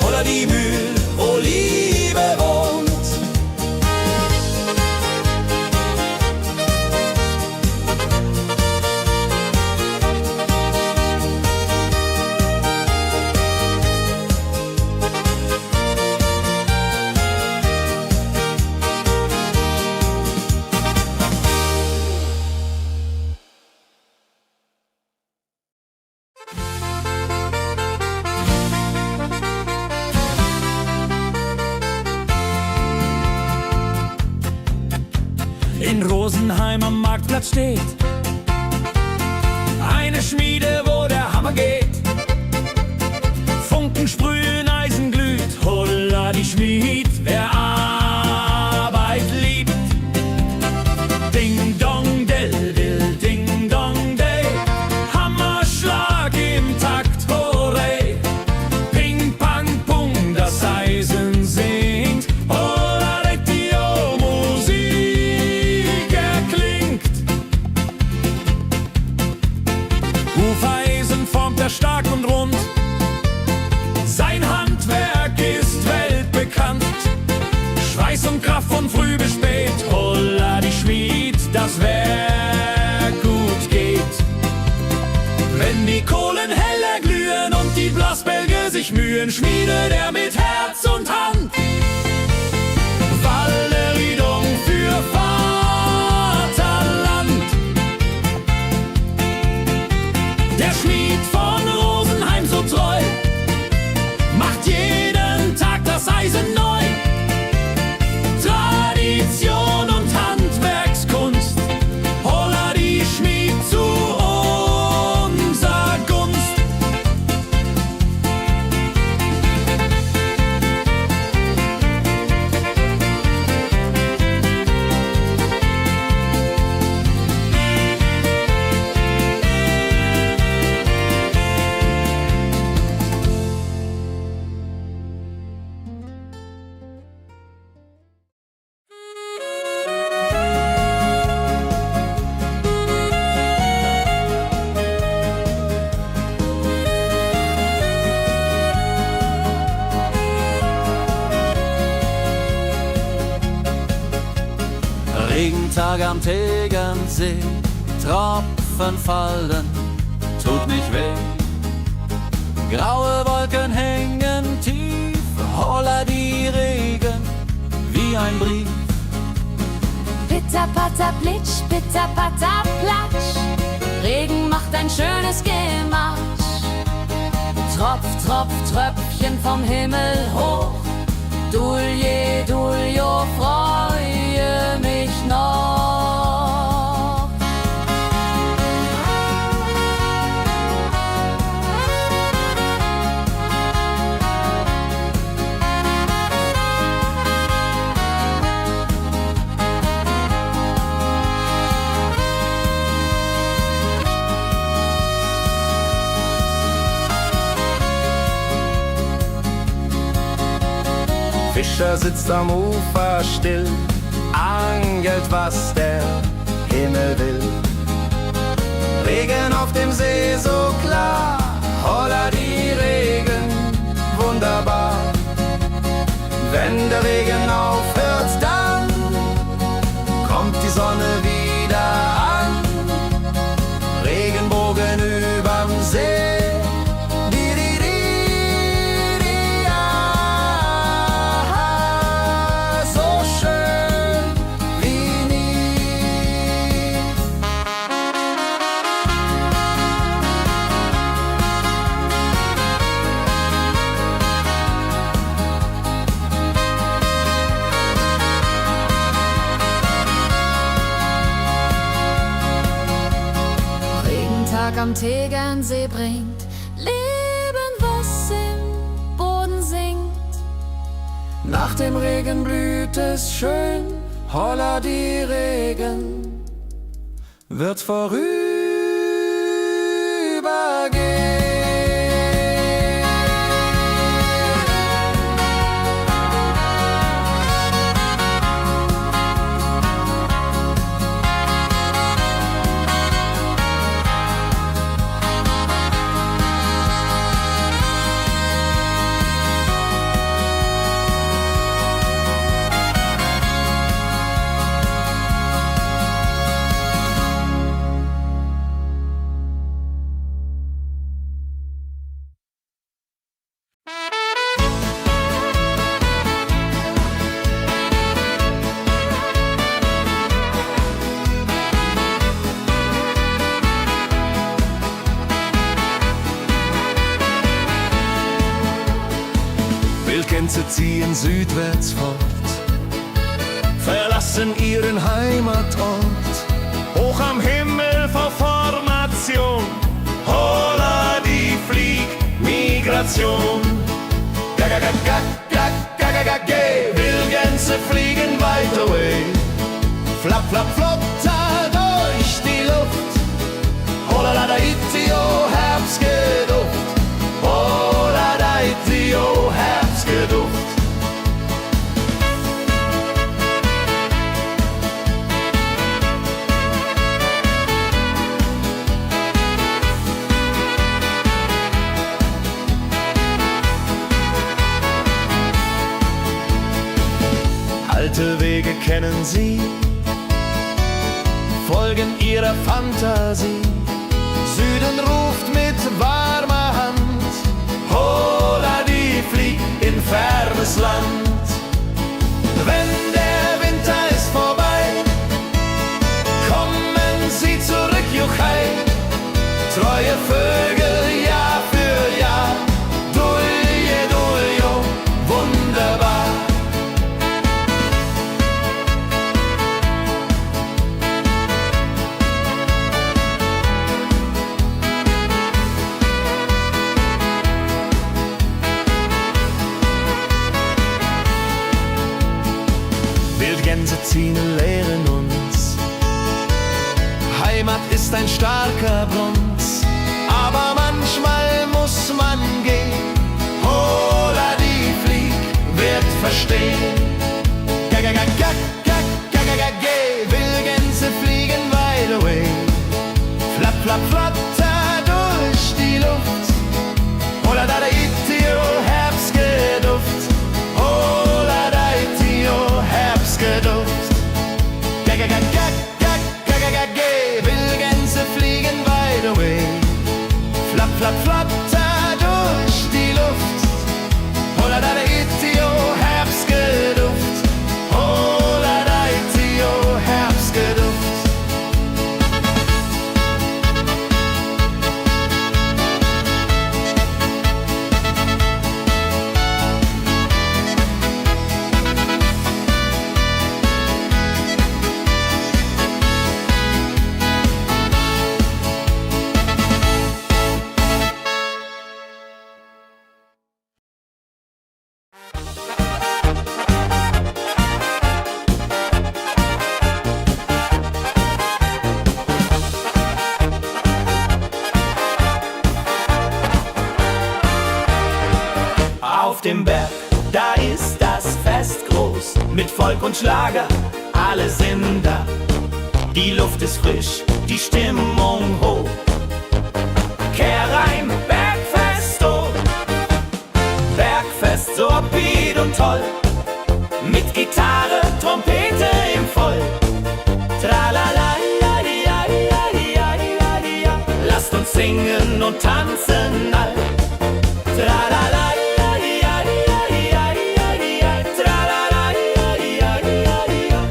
Holla die Mühl, wo Liebe wohnt. In Rosenheim am Marktplatz steht eine Schmiede, wo der Hammer geht. Funken sprühen, Eisen glüht, holla die Schmied, wer Arbeit liebt. Ding dong del dill, ding dong day, Hammerschlag im Takt, hooray. Ping pang pung, das Eisen singt, holla retio, Musik erklingt. Hufeisen formt er stark und rund, sein Handwerk ist weltbekannt. Schweiß und Kraft von früh bis spät, holla die Schmied, das Werk gut geht. Wenn die Kohlen heller glühen und die Blasbälge sich mühen, schmiedet er mit Herz und Hand Walleridung für Vaterland. Der Schmied von Rosenheim so treu macht jeden Tag das Eisen neu. Tradition und Handwerkskunst, holla die Schmied zu unser Gunst. Regentag am Tegernsee, Tropfen fallen, tut nicht weh. Graue Wolken hängen tief, holla die Regen wie ein Brief. Pitter, patter, plitsch, pitter, patter, platsch. Regen macht ein schönes Gematsch. Tropf, Tropf, Tröpfchen vom Himmel hoch. Dulje, Duljo, freue mich noch. Fischer sitzt am Ufer still, angelt, was der Himmel will. Regen auf dem See so klar, holla die Regen, wunderbar. Wenn der Regen aufhört, dann kommt die Sonne wieder an. Regenbogen überm See. Am Tegernsee bringt Leben, was im Boden singt. Nach dem Regen blüht es schön, holla die Regen wird vorübergehen. Wildgänse ziehen südwärts fort, verlassen ihren Heimatort. Hoch am Himmel vor Formation, holla die Fliegmigration. Wildgänse fliegen weit away, flapp, flapp, flotter durch die Luft. Holla da itio, Herbstgeduft. Holla da itio, Herbstgeduft. Alte Wege kennen sie, folgen ihrer Fantasie. Süden ruft mit warmer Hand, holla die flieg in fernes Land. Wenn der Winter ist vorbei, kommen sie zurück, Juchai. Treue Vögel Jahr für Jahr, Dulje, Duljo, wunderbar. Auf dem Berg, da ist das Fest groß, mit Volk und Schlager, alle sind da. Die Luft ist frisch, die Stimmung hoch. Kehr rein, Bergfest, oh. Bergfest, so upbeat und toll. Mit Gitarre, Trompete im Voll. Tralala, ja, ja, ja, ja, ja, ja. Lasst uns singen und tanzen all. Tralala, ja, ja, ja, ja, ja, ja. Tralala, ja, ja, ja, ja.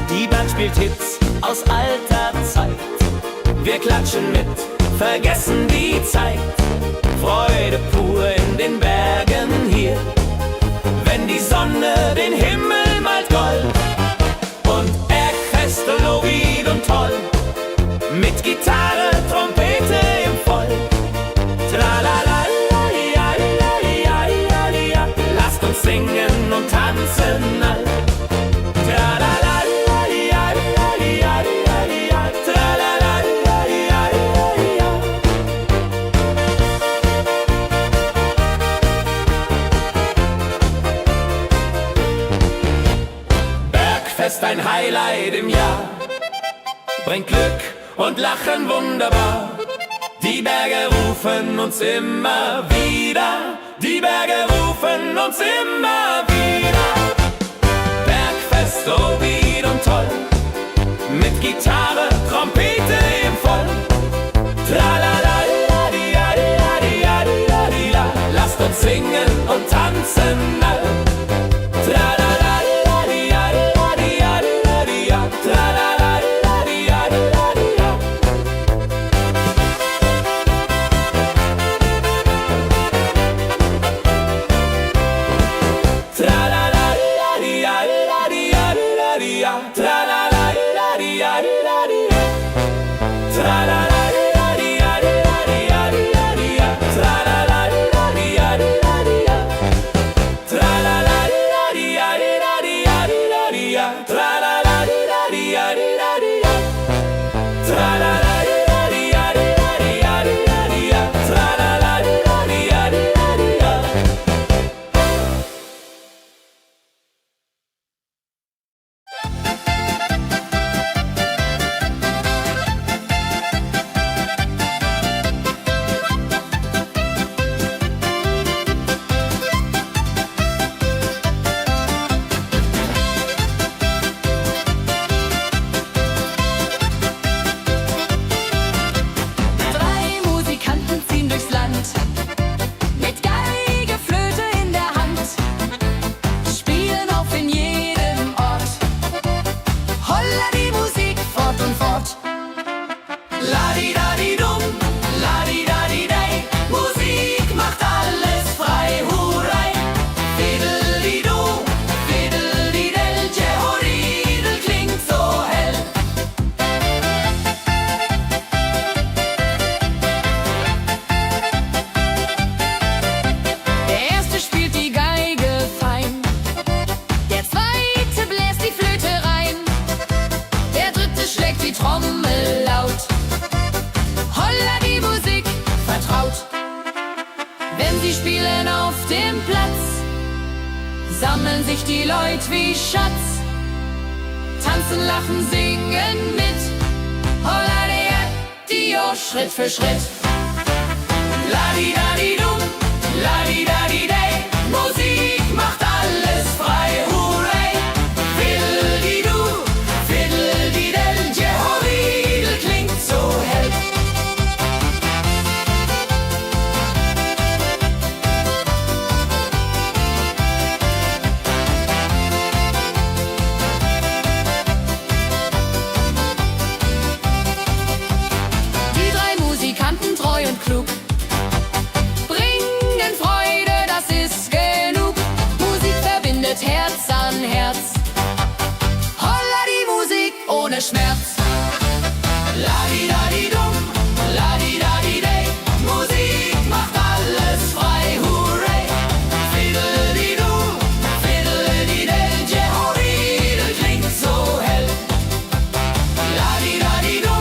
Die Band spielt Hits aus alter Zeit. Wir klatschen mit, vergessen die Zeit. Freude pur in den Bergen hier, wenn die Sonne den Himmel malt gold. Und Bergfest, Lovid und toll, mit Gitarre, Trompete im Voll. Tralala, ja, ja, ja, ja, ja. Lasst uns singen und tanzen all. Tralala, ja, ja, ja, ja, ja. Tralala, ja, ja, ja, ja. Bergfest, ein Highlight im Jahr, bringt Glück und Lachen wunderbar. Die Berge rufen uns immer wieder, die Berge rufen uns immer wieder. Bergfest, so wied und toll, mit Gitarre, Trompete im Voll. Tralala, ja, ja, ja, ja, ja, ja. Lasst uns singen und tanzen all. Tralala, ja, ja, ja, ja, ja. Tralala, ja, ja, ja, ja. Tralala, ja, ja, ja, ja, ja. Tralala, ja, ja, ja, ja. Tralala, ja, ja, ja, ja, ja. Tralala, ja, ja, ja, ja. Tralala, ja, ja, ja, ja. Tralala, ja, ja, ja, ja. Tralala, ja, ja, ja, ja. Tralala, ja, ja, ja, ja. Drei Musikanten ziehen durchs Land, mit Geige, Flöte in der Hand, spielen auf in jedem Ort. Holla die Musik fort und fort. Ladi-dadi-dum, ladi-dadi-dei, Musik macht alles frei, hurray. Fiddle-di-du, fiddle-di-del, Jehoridel klingt so hell. Der erste spielt die Geige fein, der zweite bläst die Flöte rein, der dritte schlägt die Trommel laut. Holla die Musik vertraut. Wenn sie spielen auf dem Platz, sammeln sich die Leute wie Schatz. Tanzen, lachen, singen mit. Holla der Dio, Schritt für Schritt. Ladi-dadi-dum, ladi-dadi-dei, Musik macht alles frei, hurray. Fiddle-di-du, fiddle-di-del, Jehoridel klingt so hell. Die drei Musikanten, treu und klug, bringen Freude, das ist genug. Musik verbindet Herz an Herz. Holla die Musik ohne Schmerz. Ladi-dadi-dum, ladi-dadi-dei, Musik macht alles frei, hurray. Fiddle-di-du, fiddle-di-del, Jehoridel klingt so hell. Ladi-dadi-dum,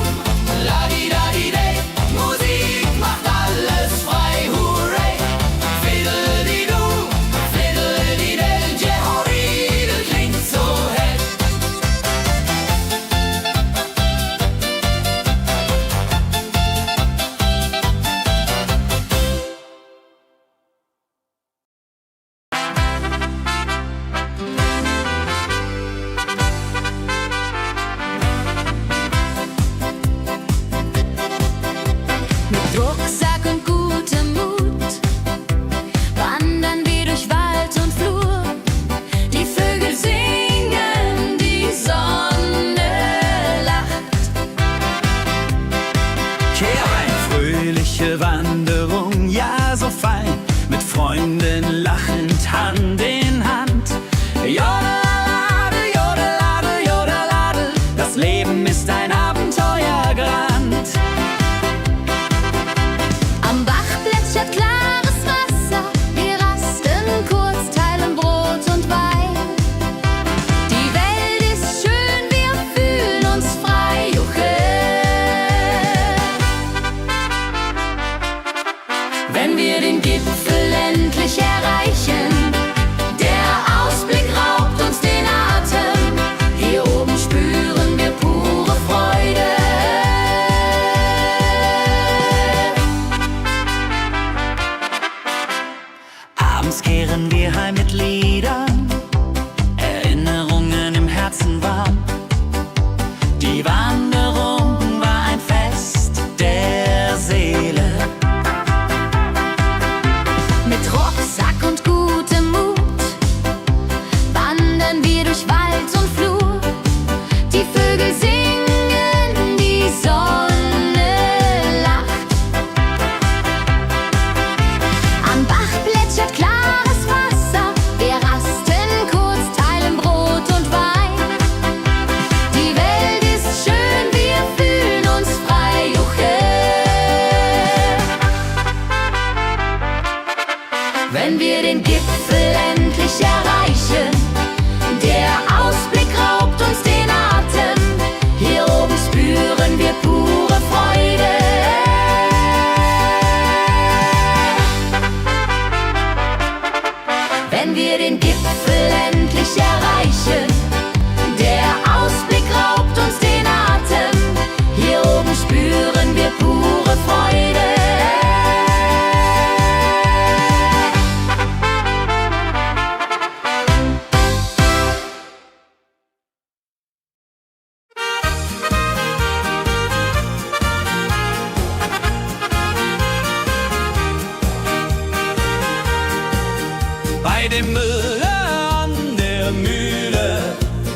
dem Müller an der Mühle,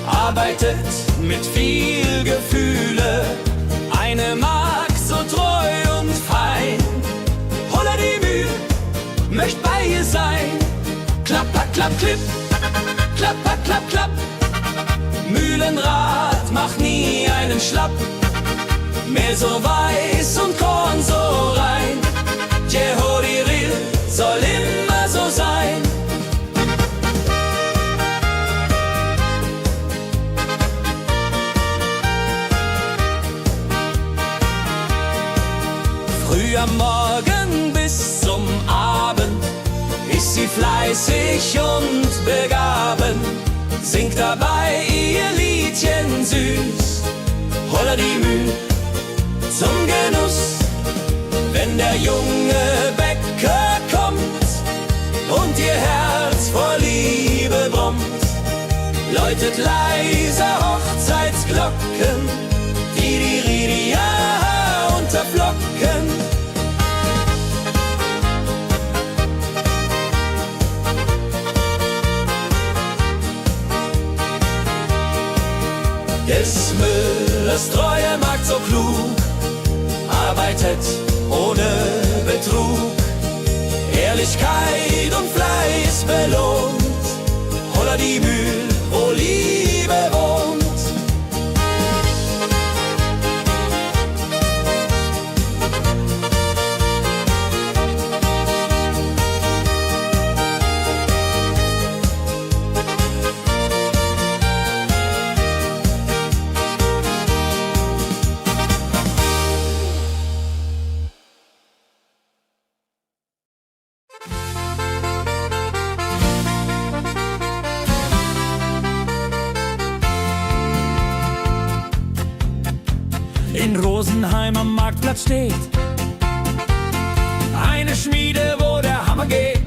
arbeitet mit viel Gefühle. Eine Magd so treu und fein, Holla die Mühl, möcht bei ihr sein. Klapper, klapp, klipp, klapper, klapp, klapp. Mühlenrad macht nie einen Schlapp. Mehl so weiß und Korn so rein. Jehodiril soll immer so sein. Früh am Morgen bis zum Abend ist sie fleißig und begaben, singt dabei ihr Liedchen süß. Holla die Mühl zum Genuss, wenn der junge Bäcker kommt und ihr Herz vor Liebe brummt, läutet leise Hochzeitsglocken, die Ridia unterflocken. Des Müllers treue Magd so klug, arbeitet ohne Betrug, Ehrlichkeit und Fleiß belohnt. Holla die Mühl, wo Liebe wohnt. In Rosenheim am Marktplatz steht eine Schmiede, wo der Hammer geht.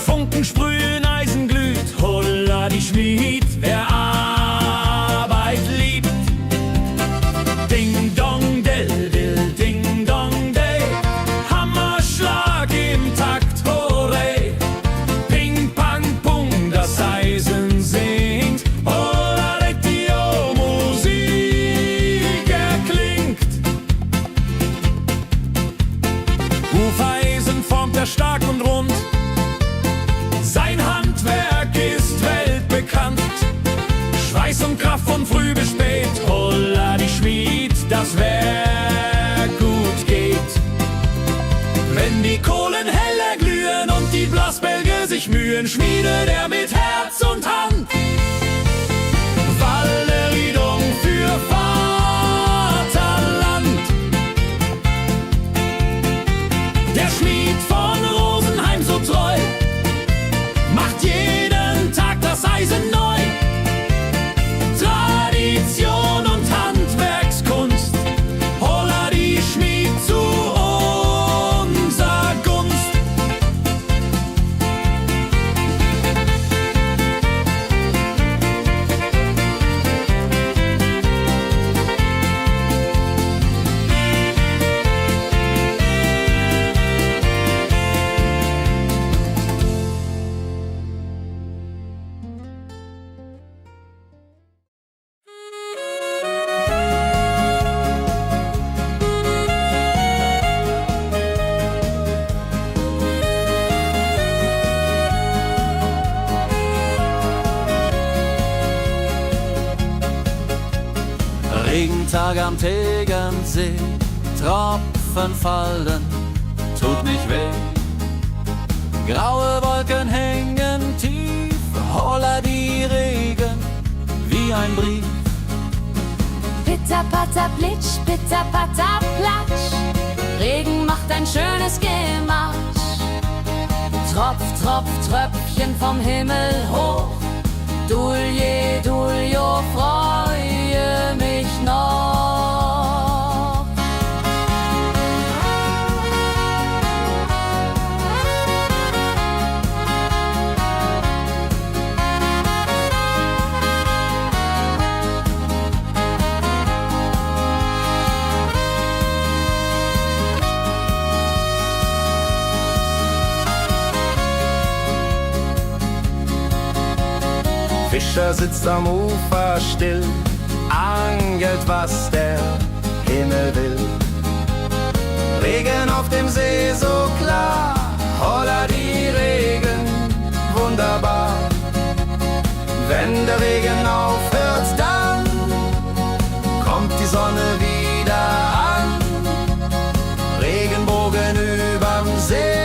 Funken sprühen, Eisen glüht, Holla die Schmied, wer Arbeit liebt. Ding dong del dill, ding dong day, Hammerschlag im Takt, hurray. Ping pang pung, das Eisen singt, Holla die Musik erklingt. Hufeisen formt er stark und rund, sein Handwerk ist weltbekannt. Schweiß und Kraft von früh bis spät, Holla die Schmied, das Werk gut geht. Wenn die Kohlen heller glühen und die Blasbälge sich mühen, schmiedet er mit Herz und Hand Walleriedung für Vaterland. Der Schmied von Rosenheim so treu macht jeden Tag das Eisen neu. Tradition und Handwerkskunst, Holla die Schmied zu unser Gunst. Regentag am Tegernsee, Tropfen fallen, tut nicht weh. Graue Wolken hängen tief, Holla die Regen wie ein Brief. Pitter, patter, plitsch, pitter, patter, platsch. Regen macht ein schönes Gematsch. Tropf, Tropf, Tröpfchen vom Himmel hoch. Dulje, Duljo, freue mich noch. Fischer sitzt am Ufer still, angelt, was der Himmel will. Regen auf dem See so klar, holla die Regen, wunderbar. Wenn der Regen aufhört, dann kommt die Sonne wieder an. Regenbogen überm See.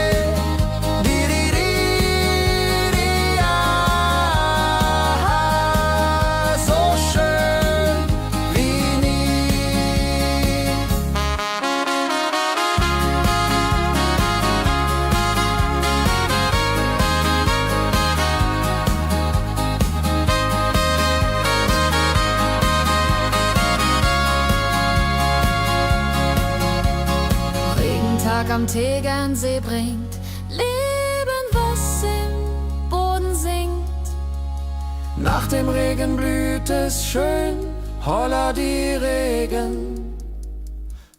Am Tegernsee bringt Leben, was im Boden singt. Nach dem Regen blüht es schön, holla die Regen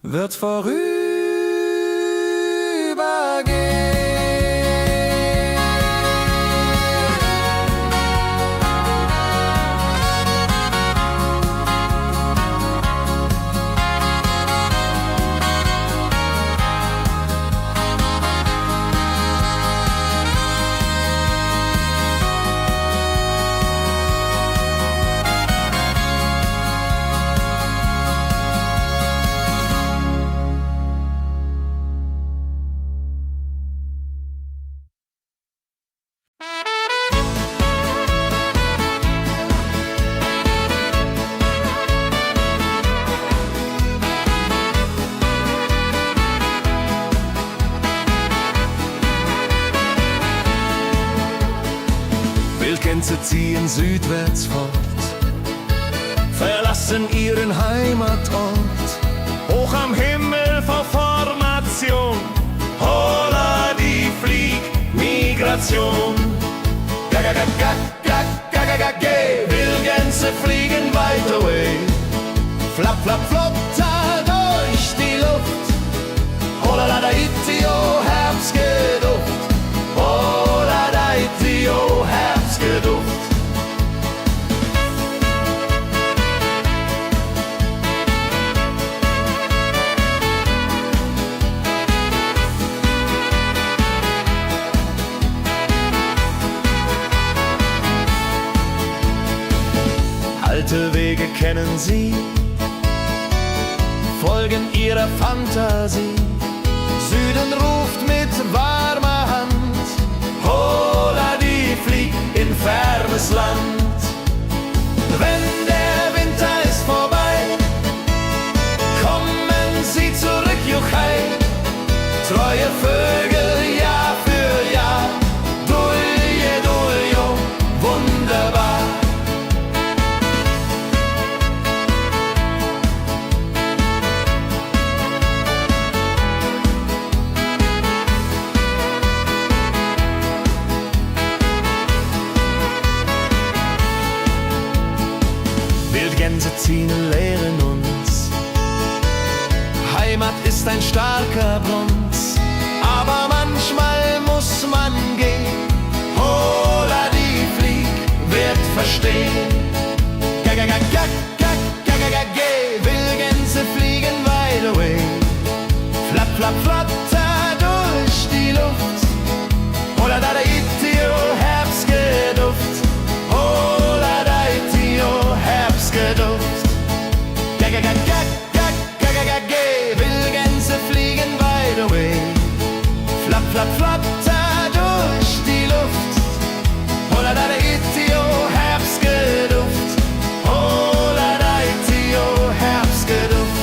wird vorübergehen. Wildgänse ziehen südwärts fort, verlassen ihren Heimatort. Hoch am Himmel vor Formation, holla die Fliegmigration. Gag, Wildgänse fliegen weit away, flap, flap, flop, da durch die Luft. Holla da itio, Herbstgeduft. Holla da itio, Herbstgeduft. alte Wege kennen sie, folgen ihrer Fantasie. Süden ruft mit warmer Hand, holla die flieg in fernes Land. Wenn der Winter ist vorbei, kommen sie zurück, Juchai. Treue Vögel, Jahr für Jahr, Dulje, Duljo, wunderbar. Wildgänse ziehen, lehren uns, Heimat ist ein starker Bronz, aber manchmal muss man gehen. Holla die Flieg wird verstehen. Wildgänse fliegen wide away, flap, flap, flatter durch die Luft. Holla da itio, Herbstgeduft. Holla da itio, Herbstgeduft. Wildgänse fliegen wide away, flap, flap, flatter durch die Luft. Holla da itio, Herbstgeduft. Holla da itio, Herbstgeduft.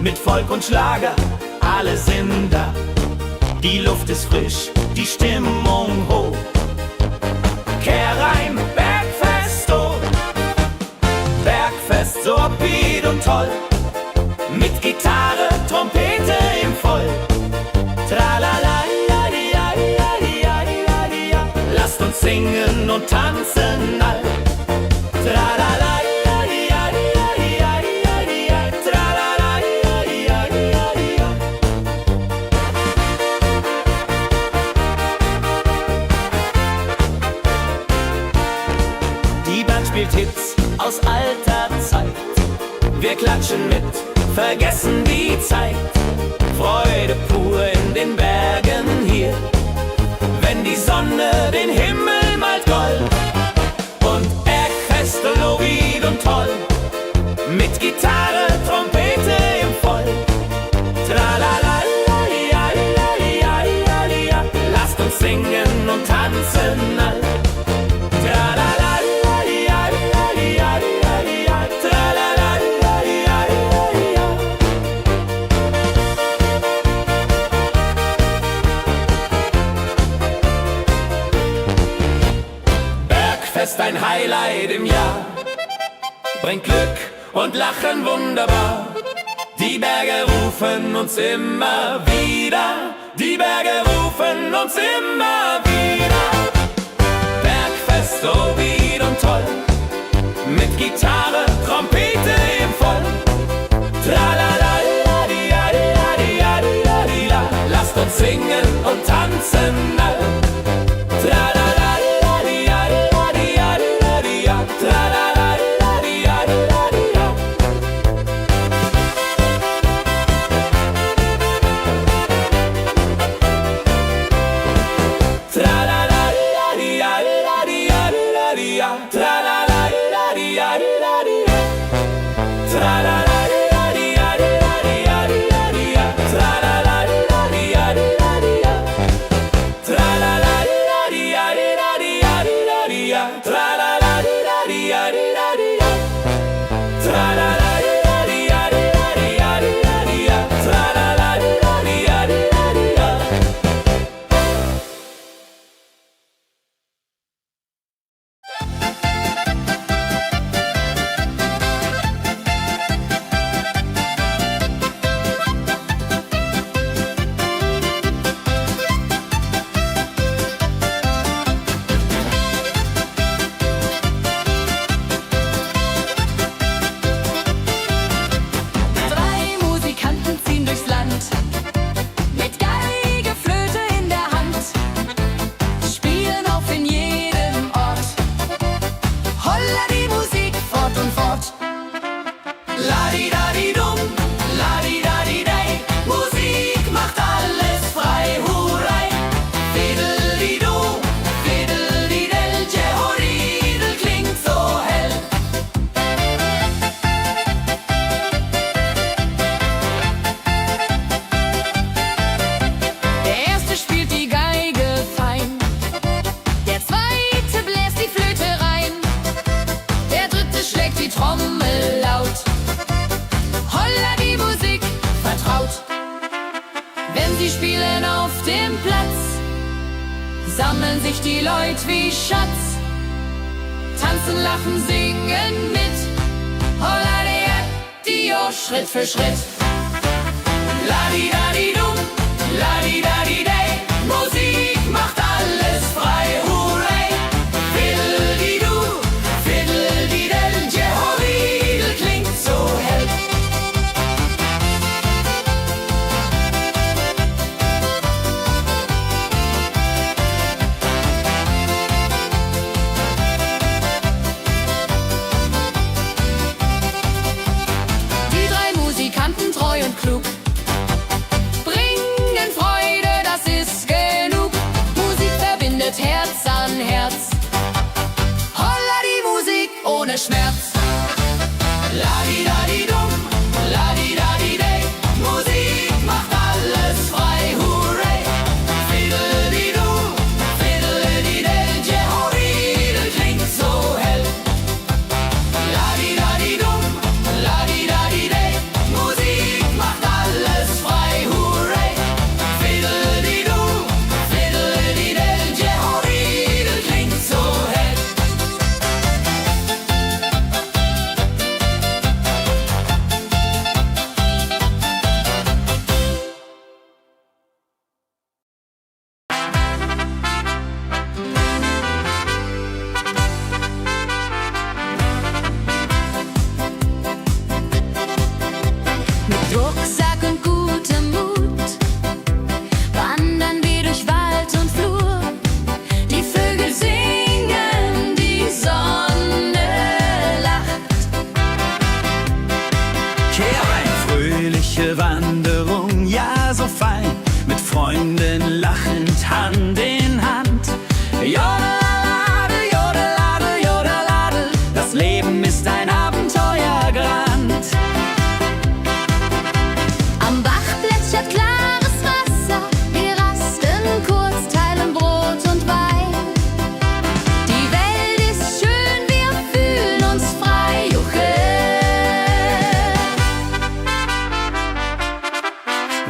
mit Volk und Schlager, alle sind da. Die Luft ist frisch, die Stimmung hoch. Kehr rein, Bergfest, oh. Bergfest, so upbeat und toll. Mit Gitarre, Trompete im Voll. Tralala, ja, ja, ja, ja, ja, ja. Lasst uns singen und tanzen all. Tralala, ja, ja, ja, ja, ja, ja. Tralala, ja, ja, ja, ja. Die Band spielt Hits aus alter Zeit. Wir klatschen mit, vergessen die Zeit. Freude pur in den Bergen hier, wenn die Sonne den Himmel malt gold. Und Bergfest, Lovid und toll, mit Gitarre, Trompete im Voll. Tralala, ja, ja, ja, ja, ja. Lasst uns singen und tanzen all. Tralala, ja, ja, ja, ja, ja. Tralala, ja, ja, ja. Bergfest, ein Highlight im Jahr, bringt Glück und Lachen wunderbar. Die Berge rufen uns immer wieder, die Berge rufen uns immer wieder. Bergfest, so wied und toll, mit Gitarre, Trompete im Voll. Tralala, la, di, la, di, la, di, la, di, la, di, la. Lasst uns singen und tanzen all. Tralala, la, di, la, di, la, di, la, di, la, di, la. Tralala, la, di, la, di, la, di, la. Tralala, la, di, la, di, la, di, la, di, la, di, la. Tralala, la, di, la, di, la, di, la. Tralala, la, di, la, di, la, di, la, di, la, di, la. Tralala, la, di, la, di, la, di, la. Tralala, la, di, la, di, la, di, la, di, la, di, la. Tralala, la, di, la, di, la, di, la. Tralala, la, di, la, di, la, di, la, di, la, di, la. Tralala, la, di, la, di, la, di, la. Drei Musikanten ziehen durchs Land, mit Geige, Flöte in der Hand, spielen auf in jedem Ort. Holla die Musik fort und fort. La-di-da-di-dum, la-di-da-di-dei, Musik macht alles frei, hurrei. Fiddle-di-do, fiddle-di-del, Jehoridel klingt so hell. Der erste spielt die Geige fein, der zweite bläst die Flöte rein, der dritte schlägt die Trommel laut. Holla die Musik vertraut. Wenn sie spielen auf dem Platz, sammeln sich die Leute wie Schatz. Tanzen, lachen, singen mit. Holla der Dio, Schritt für Schritt. La-di-da-di-dum, la-di-da-di-dei, Musik macht alles frei, hurray. Fiddle-di-du, fiddle-di-del, Jehoridel klingt so hell. Die drei Musikanten, treu und klug,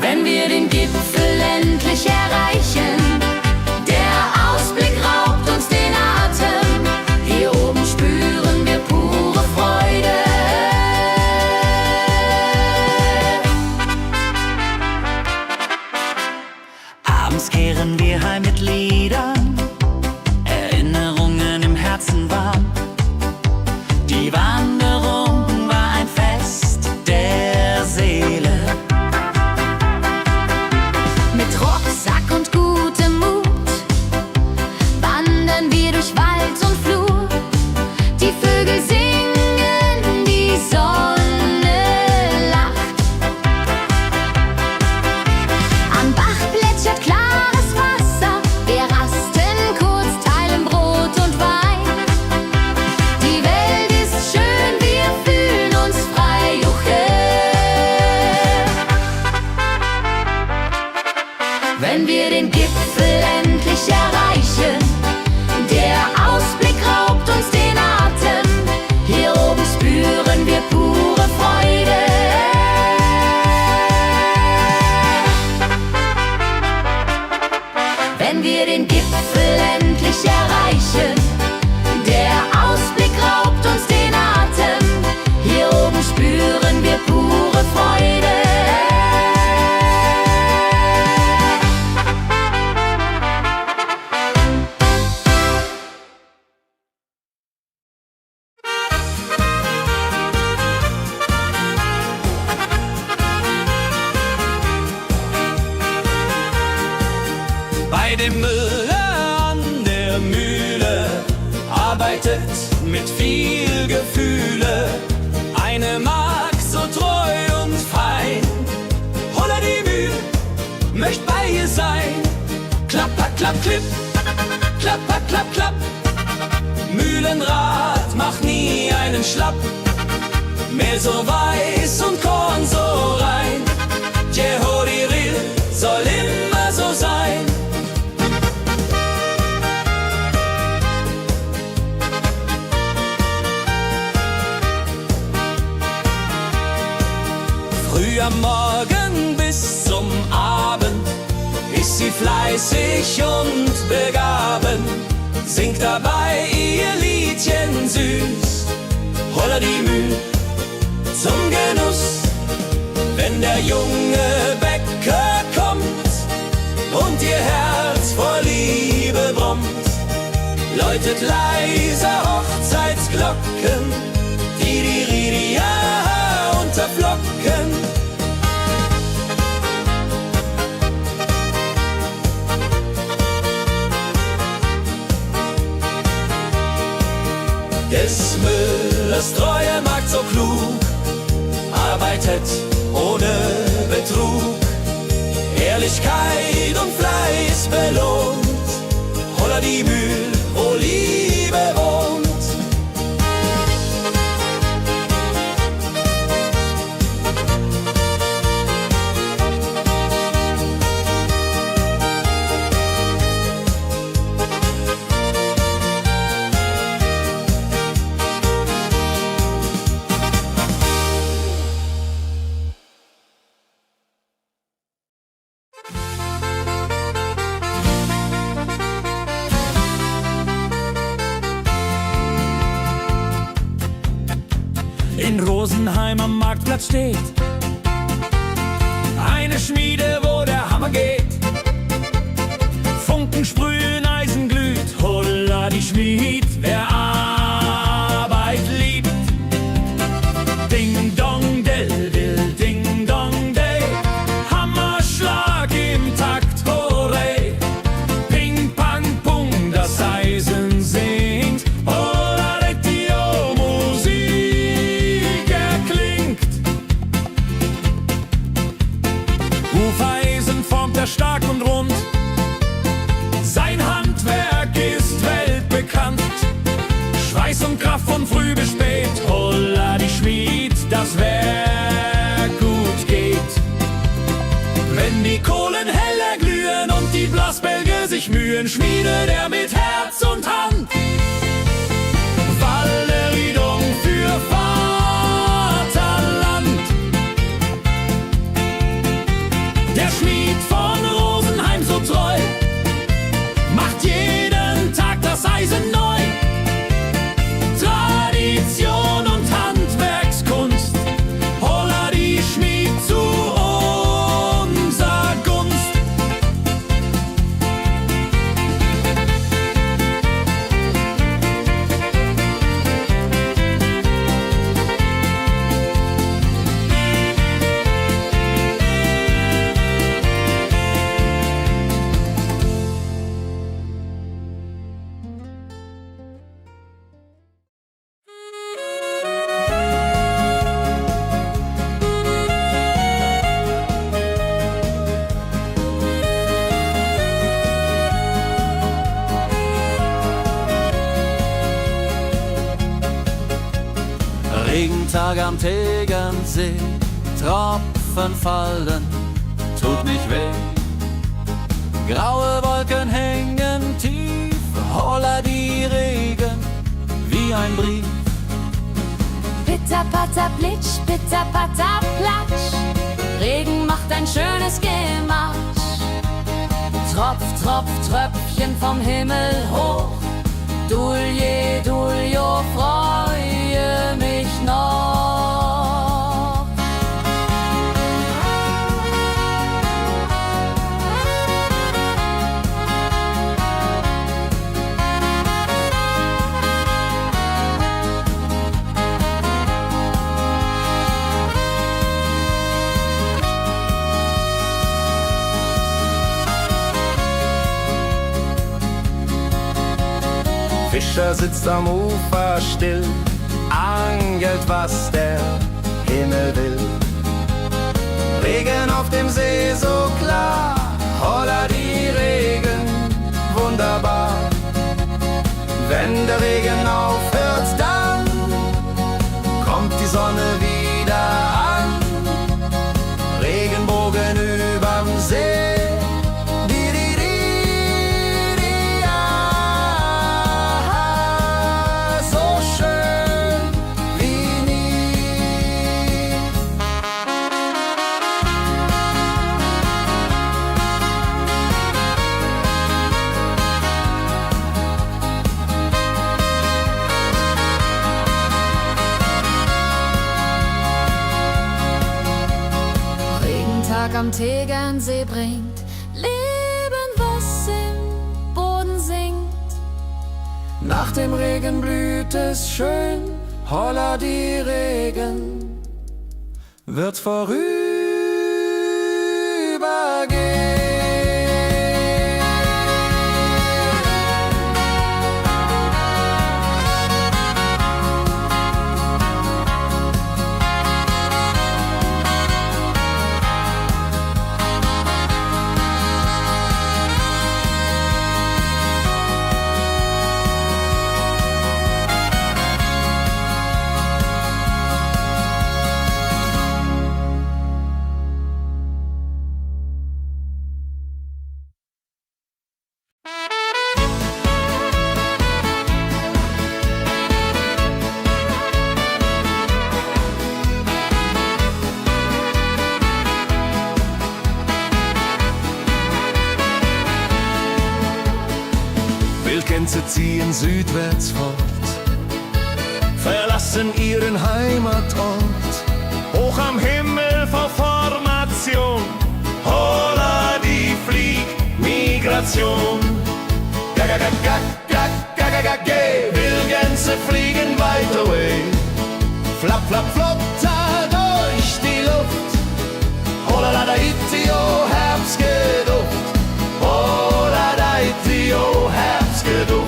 wenn wir den Gipfel endlich erreichen. Der Ausblick raubt uns den Atem, hier oben spüren wir pure Freude. Abends kehren wir heim mit Liedern, Erinnerungen im Herzen warm. Die Wanderung war ein Fest der Seele. Mit Rucksack und gutem Mut wandern wir durch Wald und Flur. Die Vögel singen, die Sonne lacht. Am Bach plätschert klares Wasser, wir rasten kurz, teilen Brot und Wein. Die Welt ist schön, wir fühlen uns frei, juche. Wenn wir den Gipfel endlich erreichen, der Ausblick raubt uns den Atem, hier oben spüren wir pure Freude. Wenn wir den Gipfel endlich erreichen, der Ausblick raubt uns den Atem, hier oben spüren wir pure Freude. Bei dem Müller an der Mühle arbeitet mit viel Gefühle eine Magd so treu und fein. Holla die Mühl, möcht bei ihr sein. Klapper, klapp, klipp, klapper, klapp, klapp. Mühlenrad macht nie einen Schlapp. Mehl so weiß und Korn so rein. Jehodiril soll immer so sein. Früh am Morgen bis zum Abend ist sie fleißig und begaben, singt dabei ihr Liedchen süß. Holla die Mühl zum Genuss, wenn der junge Bäcker kommt und ihr Herz vor Liebe brummt, läutet leise Hochzeitsglocken, die Ridia unterflocken. Des Müllers treue Magd so klug, arbeitet ohne Betrug, Ehrlichkeit und Fleiß belohnt. Holla die Mühl, wo Liebe wohnt. In Rosenheim am Marktplatz steht eine Schmiede, wo der Hammer geht. Funken sprühen, Eisen glüht, holla die Schmied, wer Arbeit liebt. Ding dong del dill, ding dong day, Hammerschlag im Takt, hurray. Ping pang pung, das Eisen singt, holla retio, Musik erklingt. Hufeisen formt er stark und rund, sein Handwerk ist weltbekannt. Schweiß und Kraft von früh bis spät, holla die Schmied, das Werk gut geht. Wenn die Kohlen heller glühen und die Blasbälge sich mühen, schmiedet er mit Herz und Hand Walleriedung für Vaterland. Der Schmied von Rosenheim so treu macht jeden Tag das Eisen neu. Tradition und Handwerkskunst, holla die Schmied zu unser Gunst. Regentag am Tegernsee, Tropfen fallen, tut nicht weh. Graue Wolken hängen tief, holla die Regen wie ein Brief. Pitter, patter, plitsch, pitter, patter, platsch. Regen macht ein schönes Gematsch. Tropf, Tropf, Tröpfchen vom Himmel hoch. Dulje, Duljo, freue mich noch. Fischer sitzt am Ufer still, angelt, was der Himmel will. Regen auf dem See so klar, holla die Regen, wunderbar. Wenn der Regen aufhört, dann kommt die Sonne wieder an. Regenbogen überm See. Am Tegernsee bringt Leben, was im Boden singt. Nach dem Regen blüht es schön, holla die Regen wird vorübergehen. Wildgänse ziehen südwärts fort, verlassen ihren Heimatort. Hoch am Himmel vor Formation, holla die Fliegmigration. Wildgänse fliegen weit away, flapp, flapp, flotter durch die Luft. Holla la da itio, Herbstgeduft. Holla da itio, Herbstgeduft.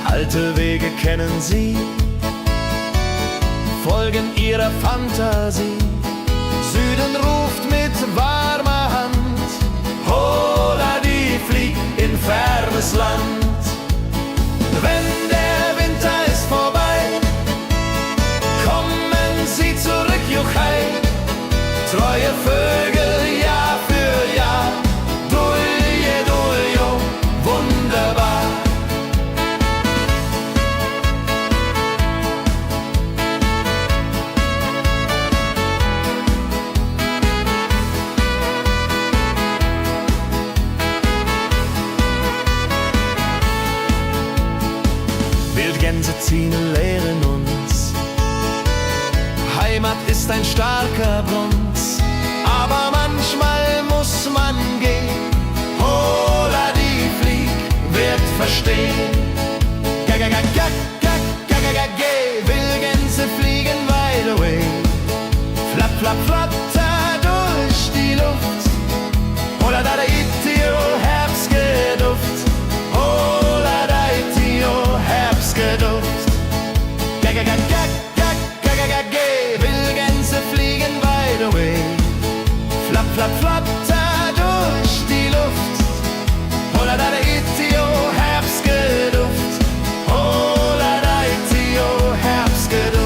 Alte Wege kennen sie, folgen ihrer Fantasie. Süden ruft mit warmer Hand, holla die flieg in fernes Land. Wenn der Winter ist vorbei, kommen sie zurück, Juchai. Treu neue Vögel Jahr für Jahr. Dulje, duljo, wunderbar. Wildgänse ziehen, lehren uns. Heimat ist ein starker Bronz, aber manchmal muss man gehen. Hola, die Flieg wird verstehen. Wildgänse fliegen wide away. Flapp, flapp, flatter durch die Luft. Hola, da itio, Herbstgeduft. Hola, da itio, Herbstgeduft. Wildgänse fliegen wide away. Flapp, flapp, flatter durch die Luft. Hola, da itio, Herbstgeduft. Hola, da itio, Herbstgeduft.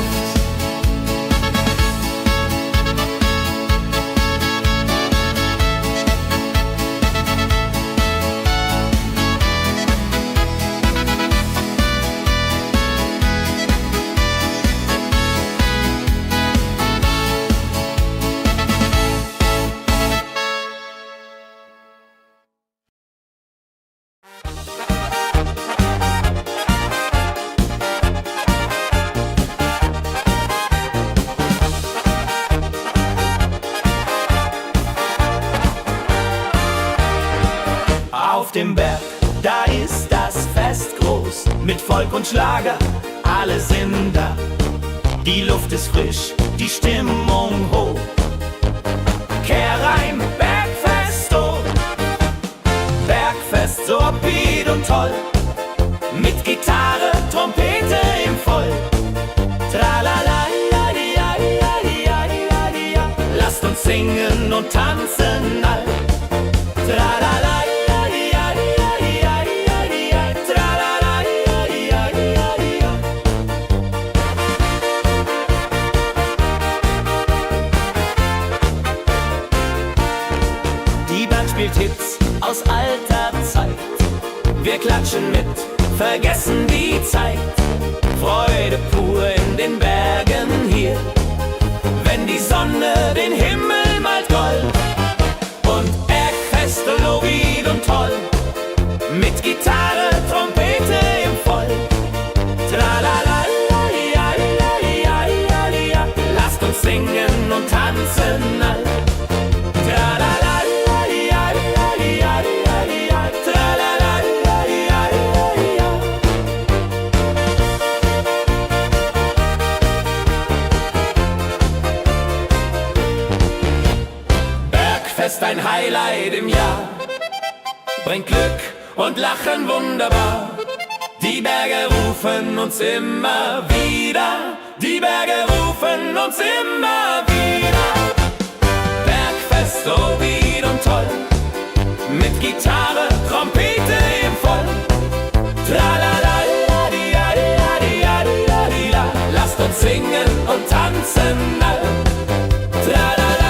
Auf dem Berg, da ist das Fest groß, mit Volk und Schlager, alle sind da. Die Luft ist frisch, die Stimmung hoch. Kehrreim, Bergfest, oh. Bergfest, so upbeat und toll. Mit Gitarre, Trompete im Voll. Tralala, ja, ja, ja, ja, ja, ja. Lasst uns singen und tanzen all. Tralala. Spielt Hits aus alter Zeit. Wir klatschen mit, vergessen die Zeit. Freude pur in den Bergen hier, wenn die Sonne den Himmel malt gold. Und Bergfest, lobig und toll, mit Gitarre, Trompete im Voll. Tralala, ja, ja, ja, ja, ja. Lasst uns singen und tanzen all. Tralala. Bergfest, ein Highlight im Jahr, bringt Glück und Lachen wunderbar. Die Berge rufen uns immer wieder, die Berge rufen uns immer wieder. Bergfest, so wied und toll, mit Gitarre, Trompete im Voll. Tralala, ja, ja, ja, ja, ja. Lasst uns singen und tanzen all. Tralala.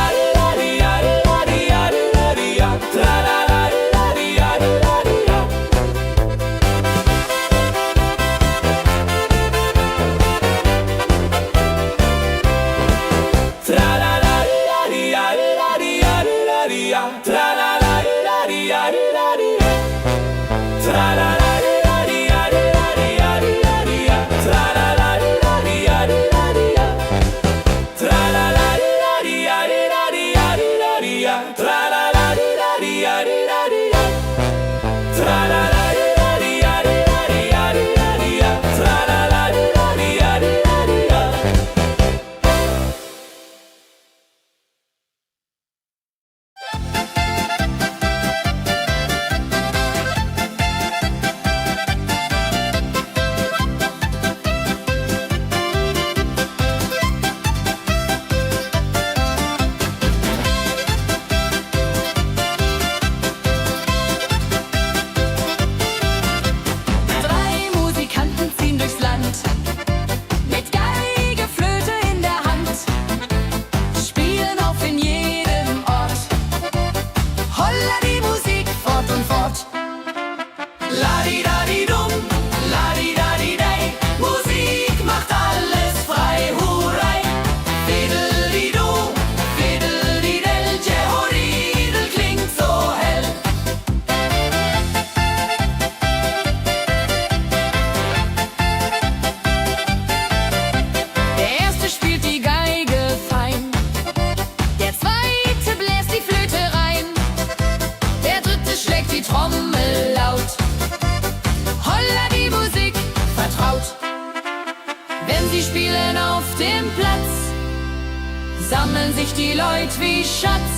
sammeln sich die Leute wie Schatz.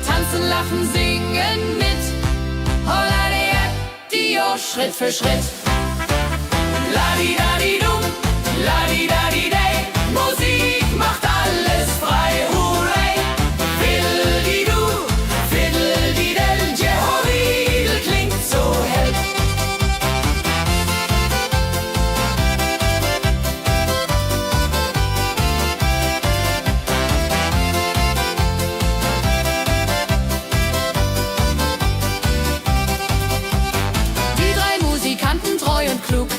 Tanzen, lachen, singen mit. Holla Dio, Schritt für Schritt. Ladi-dadi-dum, ladi-dadi-day. Musik macht alles frei, hurray. Fiddle-di-du, fiddle-di-del. Jehoridel klingt so hell. Die drei Musikanten, treu und klug,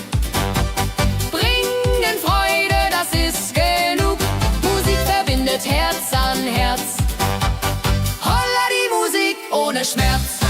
bringen Freude, das ist genug. Musik verbindet Herz an Herz. Holla die Musik ohne Schmerz.